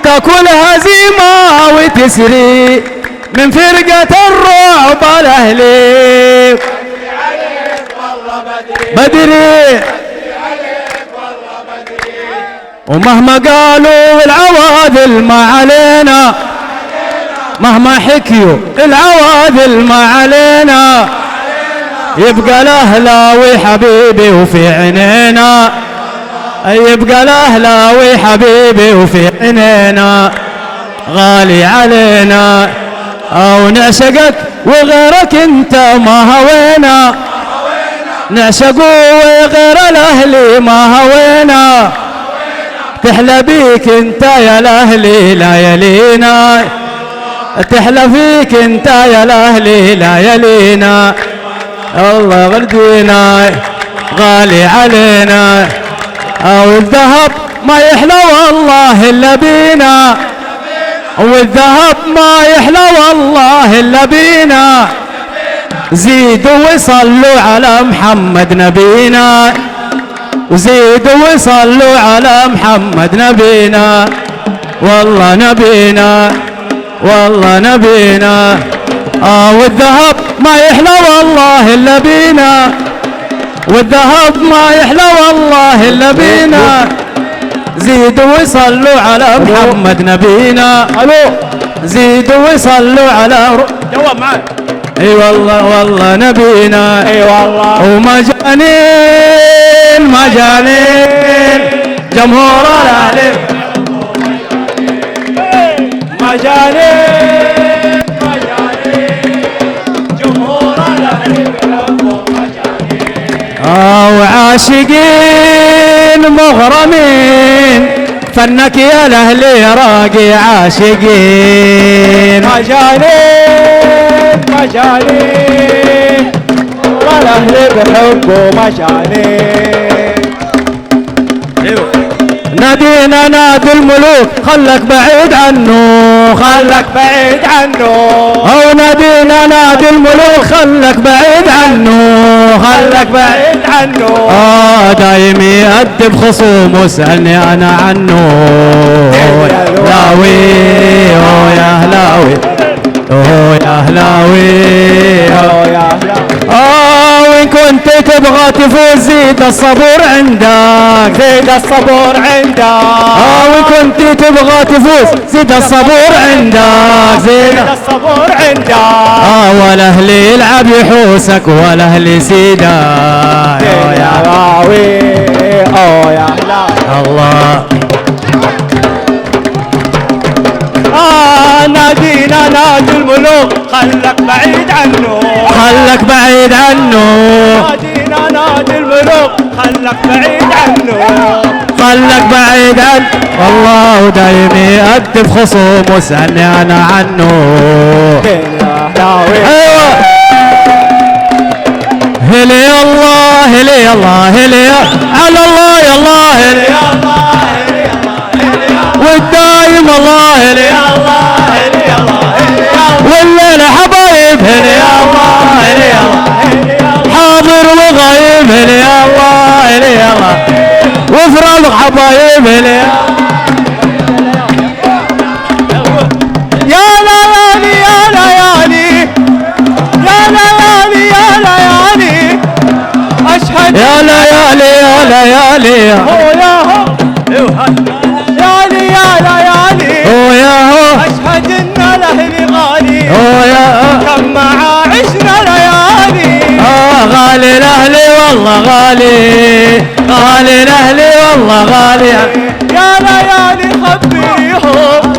Speaker 18: تاكل هزيمة وتسري من فرقة الرعب الاهلي. بدري ومهما قالوا العواذل ما علينا مهما حكيوا العواذل ما علينا يبقى الاهلاوي حبيبي وفي عينينا. يبقى الاهلاوي حبيبي وفي عينينا غالي علينا او نعشقك وغيرك انت ما هوينا. نعشقوا وغير الاهلي ما هوينا. تحلى بيك انت يا الاهلي لا يلينا. تحلى فيك انت يا الاهلي لا يلينا. الله غردينا غالي علينا او الذهب ما يحلى والله الا بينا. والذهب ما يحلى والله الا بينا. زيدوا وصلوا على محمد نبينا. وزيدوا وصلوا على محمد نبينا. والله نبينا والله نبينا. والذهب ما يحلى والله الا بينا. والذهب ما يحلى والله الا بينا. زيدوا وصلوا على محمد نبينا. زيدوا وصلوا على جواب معاك. اي والله والله نبينا. اي والله ومجانين مجانين جمهور الاهلي مجانين جمهور الاهلي وعاشقين مغرمين فنك يا الاهلي راقي عاشقين. مجانين مجانين والاهلي بحبه مجانين. نادينا نادي الملوك خلك بعيد عنه خلك بعيد عنه. او نادينا نادي الملوك خلك بعيد عنه خلك بعيد عنه. دايم يأدب خصومه اسألني انا عنه. يا هلاوي يا هلاوي يا هلاوي يا هلاوي. وإن كنت تبغى تفوز زيد الصبور عندك زيد الصبور عندك. وإن كنت تبغى تفوز زيد الصبور عندك زيد الصبور عندك. والاهلي يلعب يحوسك والاهلي سيدك. يا هلاوي يا هلاوي الله. نادينا نادي الملوك خلك بعيد عنه خلك بعيد عنه. نادينا نادي الملوك خلك بعيد عنه خلك بعيد عنه. والله دايم يأدب خصومه اسألني انا عنه. ايوه هلي الله هلي الله هلي على الله يا الله هلي الله والدايم الله هلي الله هلي الله والليل حبايب هلي الله هلي الله حاضر وغايب هلي الله هلي الله وفرض حبايب هلي يا ليالي يا ليالي يا ليالي يا ليالي اشهد يا ليالي يا ليالي هو يا هو ليالي يا ليالي هو يا هو اشهد ان الاهل غالي هو يا هو كم معا عشنا ليالي غالي الاهلي والله غالي غالي الاهلي والله غالي يا ليالي خبريهم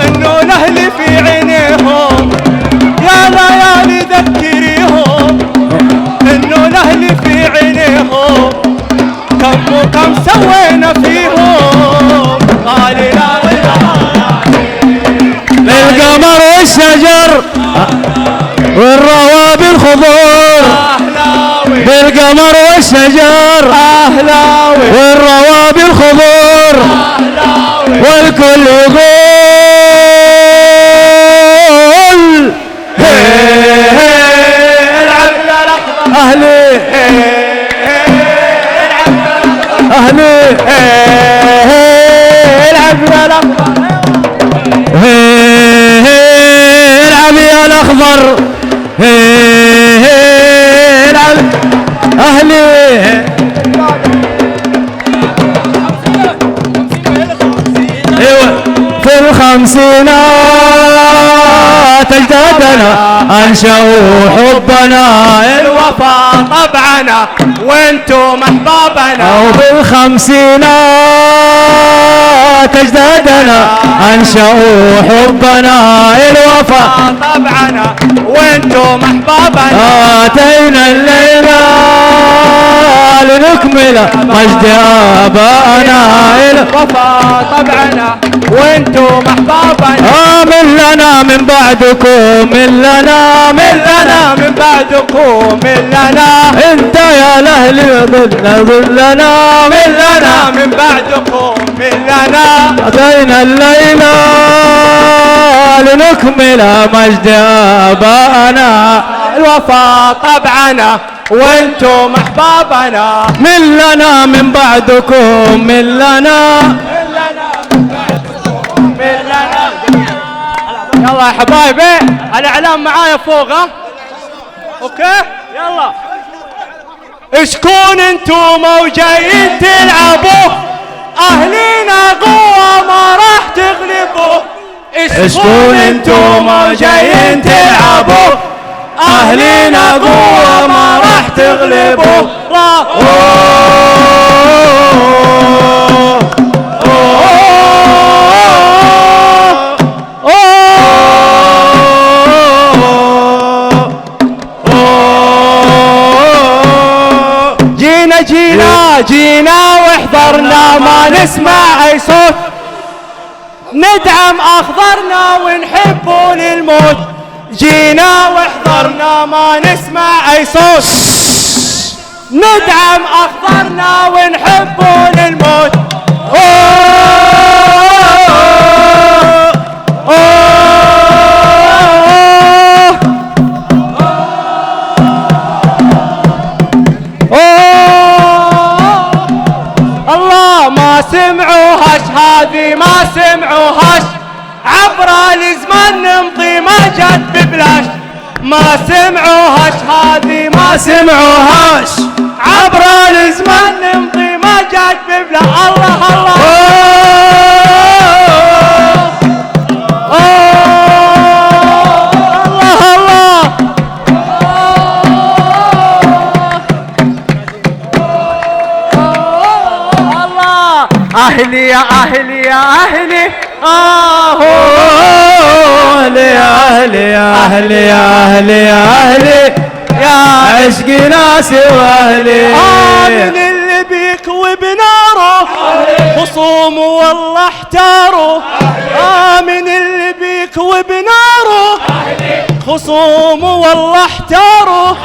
Speaker 18: انه الاهلي في عينيهم يا ليالي ذكريهم انه الاهلي في عينيهم كم سوينا فيهم غالي الاهلي بالقمر والشجر والروابي الخضور بالقمر والشجر أهلاوي والروابي الخضور والكل يقول أهلي أهلي العب يا الأخضر العب يا الأخضر العب أهلي في الخمسينات أجدادنا أنشأوا حبنا الوفا طبعنا وانتم أحبابنا وبالخمسينات أجدادنا أنشأوا حبنا الوفا طبعنا وانتم أحبابنا آتينا الليلة لنكمل مجد آبائنا الوفا طبعنا وانتم أحبابنا من لنا من بعدكم من لنا من بعدكم من لنا انت يا الاهل ظلنا من لنا من بعدكم من لنا اتينا الليلة لنكمل مجد آبائنا الوفا طبعنا وانتم احبابنا من لنا من بعدكم من لنا يلا يا حبايبي الاعلام معايا فوق ها اوكي يلا اشكون انتم وجايين تلعبوا اهلينا قوة ما راح تغلبوا اشكون انتم وجايين تلعبوا اهلينا قوة ما راح تغلبوا جينا وحضرنا ما نسمع اي صوت ندعم اخضرنا ونحبه للموت جينا وحضرنا ما نسمع اي صوت ندعم اخضرنا ونحبه للموت سمعوهاش هذه ما سمعوهاش عبر الزمان نمضي ما جت ببلاش ما سمعوهاش هذه ما سمعوهاش عبر الزمان نمضي ما جت ببلاش الله الله أهلي يا أهلي يا أهلي أهلي يا أهلي يا أهلي يا أهلي يا أهلي يا عشقي ناسي وأهلي من اللي بيك وبناره خصوم والله احتاروا من اللي بيك وبناره خصوم والله احتاروا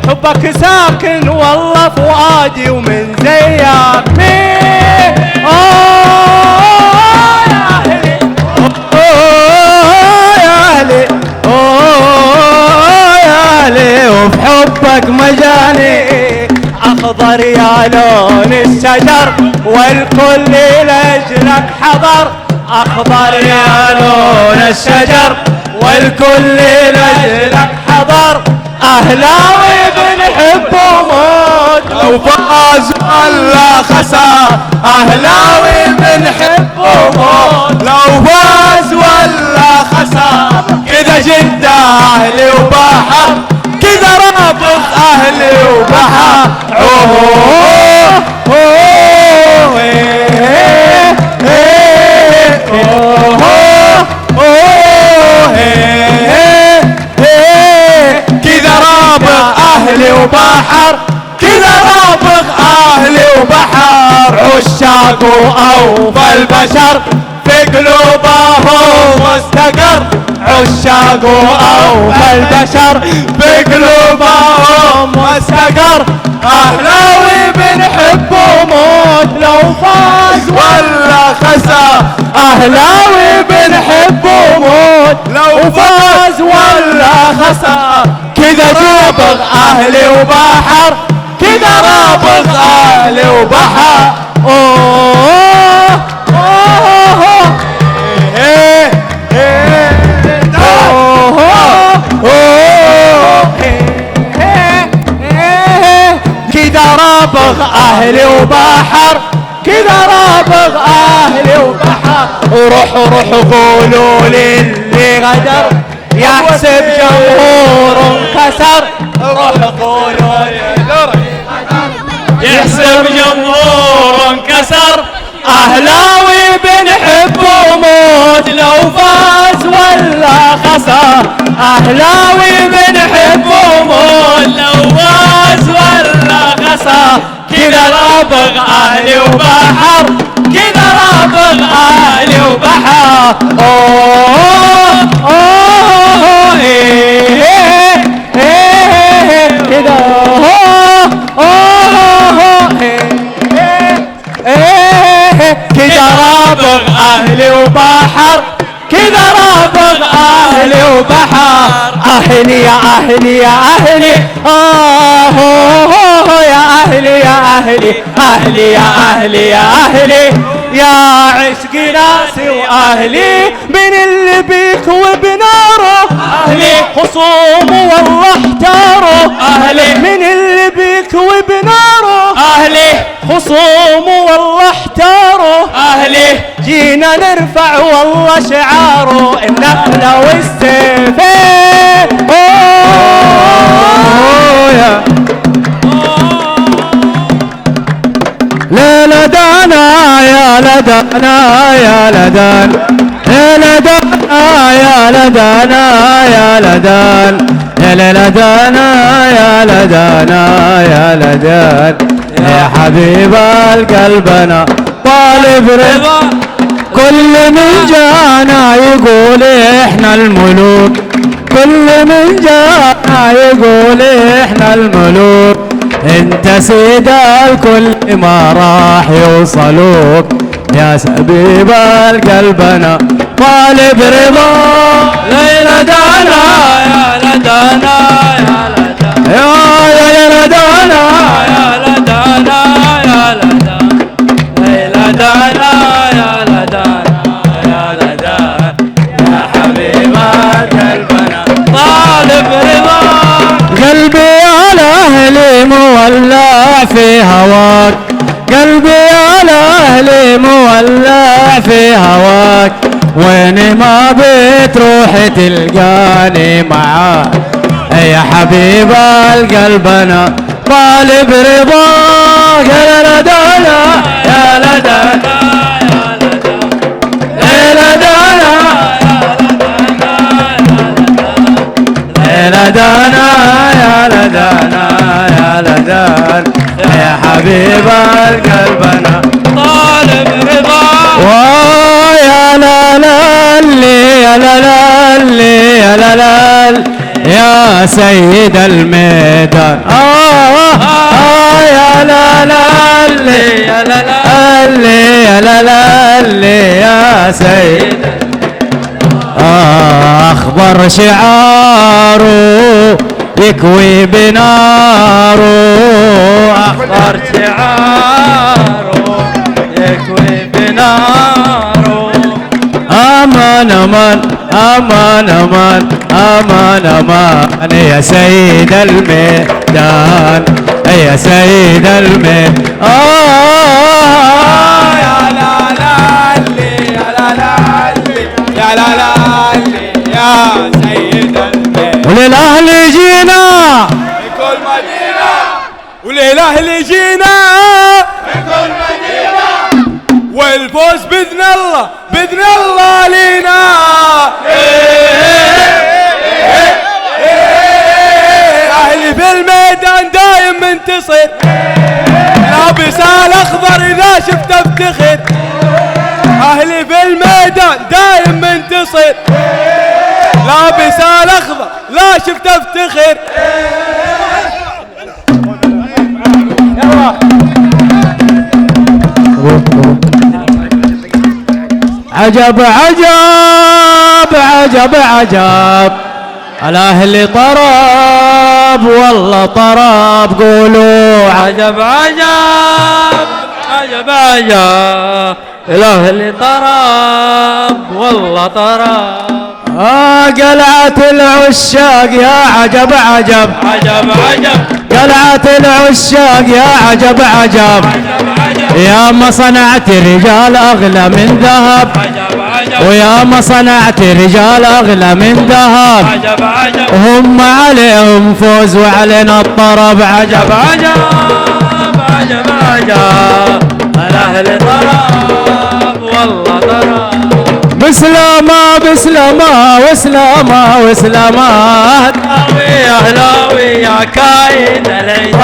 Speaker 18: حبك ساكن والله فؤادي ومن زيك مين يا أهلي وفي حبك مجاني أخضر يا لون الشجر والكل لأجلك حضر أخضر يا لون الشجر والكل لأجلك حضر أهلاوي بنحب وموت لو فاز ولا خسر أهلاوي بنحب وموت لو فاز ولا خسر كذا جدة أهلي وبحر كذا رابط أهلي وبحر أوه أوه إيه إيه أوه أوه إيه إيه كذا رابط أهلي وبحر كذا رابط أهلي وبحر عشاق وأوفى البشر في قلوبهم مستقر عشاق وأوفى البشر في قلوبهم مستقر أهلاوي بنحب وموت لو فاز ولا خسر أهلاوي بنحب وموت لو فاز ولا خسر كذا جابر أهلي وبحر كذا رابط أهلي وبحر أوه أوه إيه إيه أوه أوه كذا رابط أهلي وبحر كذا رابط أهلي وبحر روحوا قولوا للي غدر يحسب جمهور انكسر روحوا قولوا للي يحسب جمهور انكسر أهلاوي بنحب وموت لو فاز ولا خسر أهلاوي بنحب وموت لو فاز ولا خسر كذا رابط أهلي وبحر كذا رابط أهلي وبحر أوه أوه إيه إيه كذا أوه أوه إيه كذا رابط أهلي وبحر كذا رابط أهلي وبحر أهلي يا أهلي يا أهلي يا أهلي يا أهلي أهلي يا أهلي يا أهلي يا عشق ناسي وأهلي من اللي بيك وبناره أهلي خصوم والله احتاروا أهلي من اللي بيك وبناره أهلي خصوم والله احتاروا أهلي جينا نرفع والله شعاره النخلة والسيفين يا لدانا يا لدانا يا لدان يا لدانا يا لدانا يا لدان يا لدانا يا لدانا يا لدان يا حبيب القلب انا طالب رضا كل من جانا يقول احنا الملوك كل من جانا يقول احنا الملوك انت سيد الكل ما راح يوصلوك يا سبيب القلب انا طالب رضا ليلى دانا يا لدانا يا لدانا يا لدانا يا لدانا يا لدانا ليلى دانا يا لدانا يا لدانا يا حبيب القلب انا طالب رضا قلبي على اهلي مولع في هواك قلبي على اهلي مولع في هواك وين ما بتروح تلقاني معاك يا حبيب القلب انا طالب رضاك يا لدانا يا لدانا يا لدانا يا لدانا يا لدانا يا لدان يا حبيب القلب انا طالب رضاك ويا لا لا يا لا لا يا لا لا يا سيد الميدان يا لا لا يا لا لا يا لا لا يا سيد أخضر شعاره يكوي بناره أخضر شعاره يكوي بناره أمان أمان أمان أمان أمان أمان يا سيد الميدان يا سيد الميدان يا لا لا يا لا لا يا لا لا يا سيد الميدان وللأهل جينا من كل مدينة وللأهل جينا من كل مدينة والفوز بإذن الله بإذن الله لينا أهلي في الميدان دايم منتصر لابس الأخضر إذا شفته افتخر أهلي في الميدان دايم منتصر لابس الأخضر لا شفته افتخر عجب عجب عجب عجب الأهل طرب والله طرب قولوا عجب عجب عجب عجب الأهل طرب والله طرب قلعة العشاق يا عجب عجب عجب عجب قلعة العشاق يا عجب عجب يا ما صنعت رجال أغلى من ذهب ويا ما صنعت رجال أغلى من ذهب هم عليهم فوز وعلينا الطرب عجب عجب عجب عجب الأهل طرب والله طرب بسلامة بسلامة وسلامة وسلامة يا هلاوي يا كايد العيد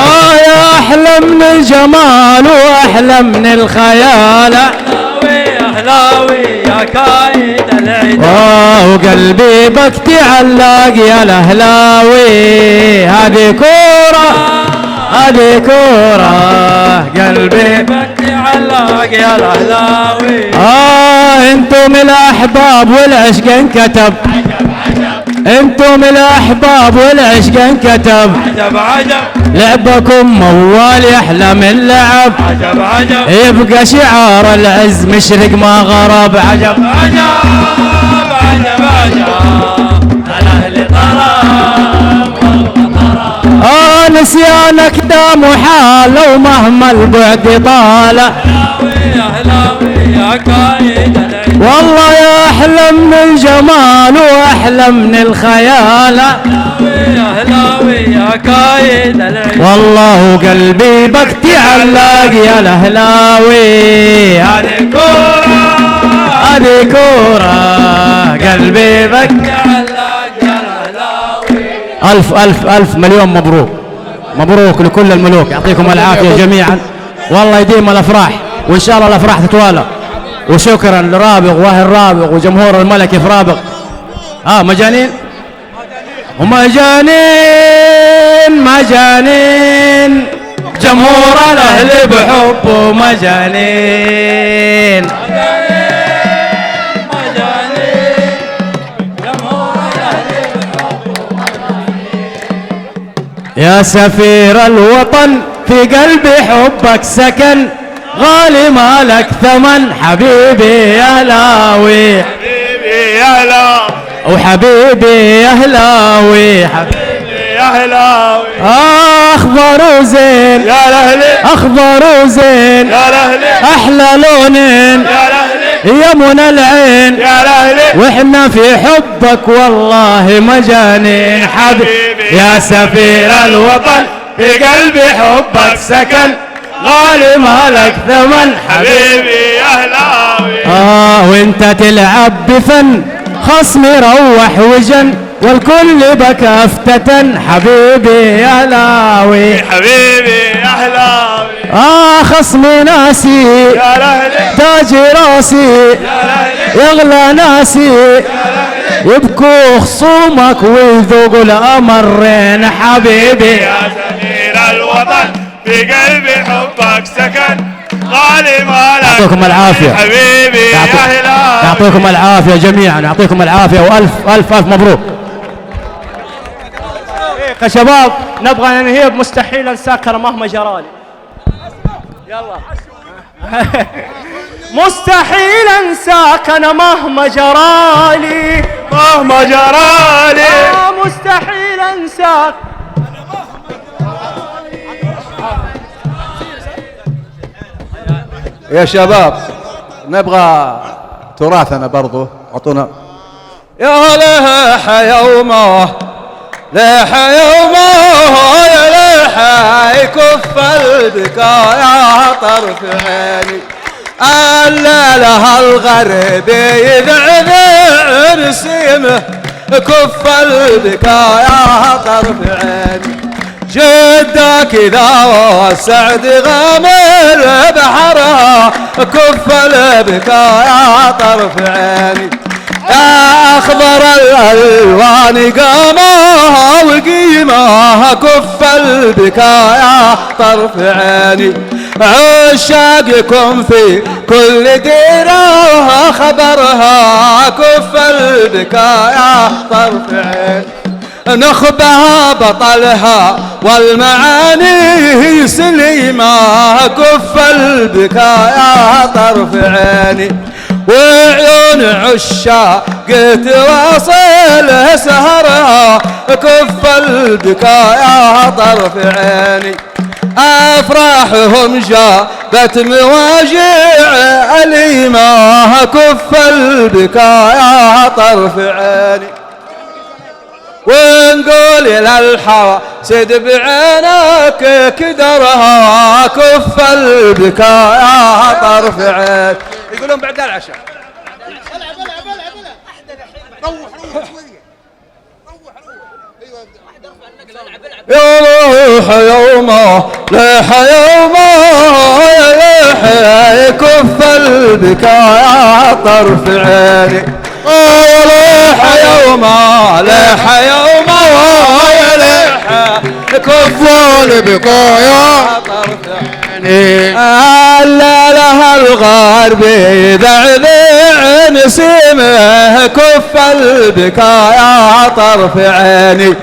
Speaker 18: يا أحلى من الجمال وأحلى من الخيال يا هلاوي يا كايد العيد وقلبي بك تعلق يا الأهلاوي هذه كورة هذه كورة قلبي بك تعلق يا الأهلاوي انتم الأحباب والعشق انكتب انتم الأحباب والعشق انكتب عجب عجب لعبكم موال يحلى من لعب عجب عجب يبقى شعار العز مشرق ما غرب عجب عجب عجب عجب الأهل طرب والله طرب نسيانك دا محال لو مهما البعد طال يا هلاوي يا كايد العيد والله يا أحلى من الجمال وأحلى من الخيال يا هلاوي يا كايد العيد والله قلبي بك تعلق يا الأهلاوي هذه كورة هذه كورة قلبي بك تعلق يا الأهلاوي ألف ألف ألف مليون مبروك مبروك لكل الملوك يعطيكم العافية جميعا والله يديم الأفراح وإن شاء الله الأفراح تتوالى وشكرا لرابغ وأهل رابغ وجمهور الملكي في رابغ مجانين ومجانين مجانين جمهور الأهل بحبه مجانين يا سفير الوطن في قلبي حبك سكن غالي مالك ثمن حبيبي يا هلاوي حبيبي يا هلاوي وحبيبي يا هلاوي حبيبي يا هلاوي اخضر وزين يا الاهلي اخضر وزين يا الاهلي احلى لونين يا الاهلي يا منى العين يا الاهلي واحنا في حبك والله مجانين حبيبي يا سفير الوطن في قلبي حبك سكن غالي مالك ثمن حبيبي يا هلاوي وانت تلعب بفن خصمي روح وجن والكل بك افتتن حبيبي يا هلاوي حبيبي يا هلاوي خصمي ناسي يا لهلي تاج راسي يا لهلي يغلى ناسي يا لهلي يبكوا خصومك ويذوقوا الامرين حبيبي يا سفير الوطن في قلبي حبك سكن غالي مالك يعطيكم العافية حبيبي يا هلال يعطيكم العافية جميعا يعطيكم العافية وألف ألف ألف مبروك يا شباب نبغى ننهي مستحيل انساك مهما جرالي يلا مستحيل انساك انا مهما جرالي مهما جرالي مستحيل انساك.
Speaker 13: يا شباب نبغى تراثنا برضو، اعطونا. يا ليح يومه ليح يومه يا ليح يكف البكاء يا طرف عيني. الليلة الغرب يذعذع نسيمه كف البكاء يا طرف عيني. جدك إذا والسعد غامر بحرها كف البكاء يا طرف عيني. يا أخضر الألوان قامها وقيمها كف البكاء يا طرف عيني. عشاقكم في كل ديرة خبرها كف البكاء يا طرف عيني. نخبها بطلها والمعاني سليمة كف البكاء يا طرف عيني. وعيون عشاق تواصل سهرها كف البكاء يا طرف عيني. أفراحهم جابت مواجع أليمة كف البكاء يا طرف عيني. ونقول إلى الحواسد بعينك كدرها كف البكاء يا طرف عيني. يقولون بعد العشاء يروح يومه ليح يومه يا ليح يكف البكاء يا طرف عيني. ليح يومه ليح يومه يا ليح يكف البكاء يا طرف عيني. الليلة الغرب يذعذع نسيمه كف البكاء يا طرف عيني.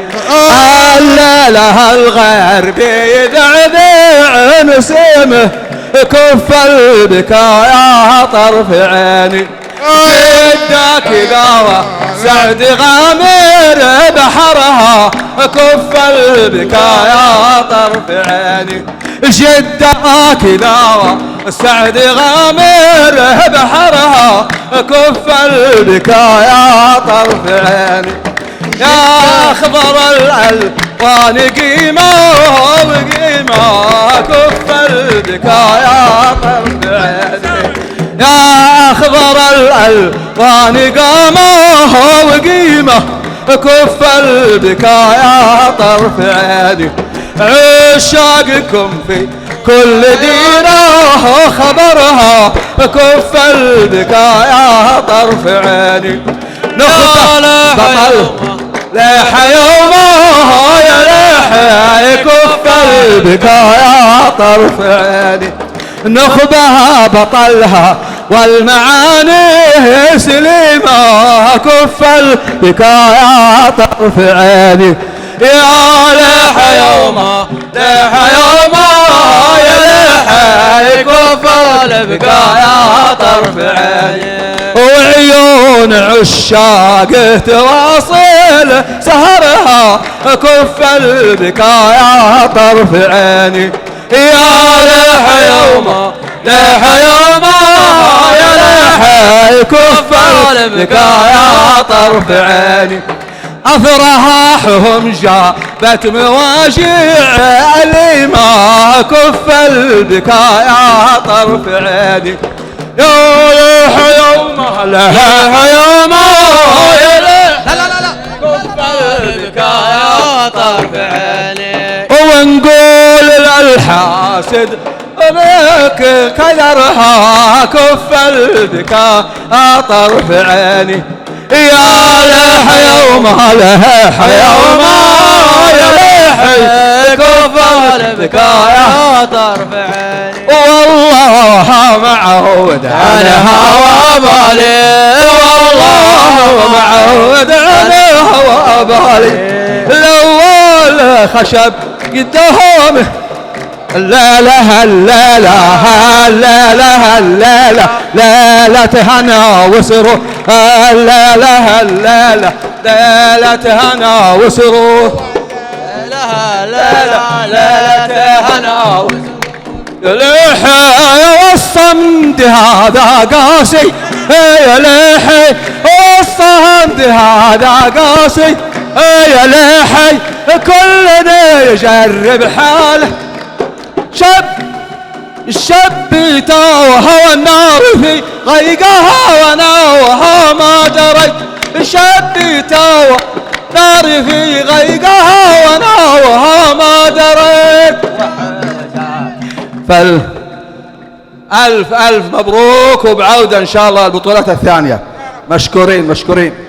Speaker 13: الليلة الغرب يذعذع نسيمه كف البكاء يا طرف عيني. جدك قاوى سعد غامر بحرها كف البكاء يا طرف عيني. جدك قاوى سعد غامر بحرها كف البكاء يا طرف عيني. يا أخضر الألوان قيمة وقيمة كف البكاء يا طرف عيني. يا أخضر الألوان قامه وقيمة كف البكاء يا طرف عيني. عشاقكم في كل ديره خبرها كف البكاء يا طرف عيني. ليح يومه يا ليح يكف البكاء يا طرف عيني. نخبها بطلها والمعاني سليمة كف البكاء يا طرف عيني. يا ليح يومه ليح يومه يا ليح يكف البكاء يا طرف عيني. وعيون عشاق تواصل سهرها كف البكاء يا طرف عيني. يا ليح يومه ليح يومه يا ليح كف البكاء يا طرف عيني. أفراحهم جابت مواجع أليمة كف البكاء يا طرف عيني. يا ليح يومه ليح يومه يا ليح كف البكاء يا طرف عيني. ونقول للحاسد بك كدرها كف البكاء طرف عيني. يا ليح يومها ليح يومها يا ليح كف البكاء طرف عيني. والله معود عليها وبالي والله معود عليها وبالي. الأول خشب قدامه الليلة الليلة الليلة الليلة ليلة هنا وسرور الليلة الليلة ليلة هنا وسرور، ليلة هنا وسرور، ليحي والصمد هذا قاسي، يا ليحي والصمد هذا قاسي، يا ليحي كلنا يجرب حاله. الشاب يتوهى والنار في غيقها وناوها ما دريت، الشاب يتوهى نار في غيقها وناوها ما دريت. ألف مبروك وبعودة إن شاء الله البطولات الثانية. مشكورين.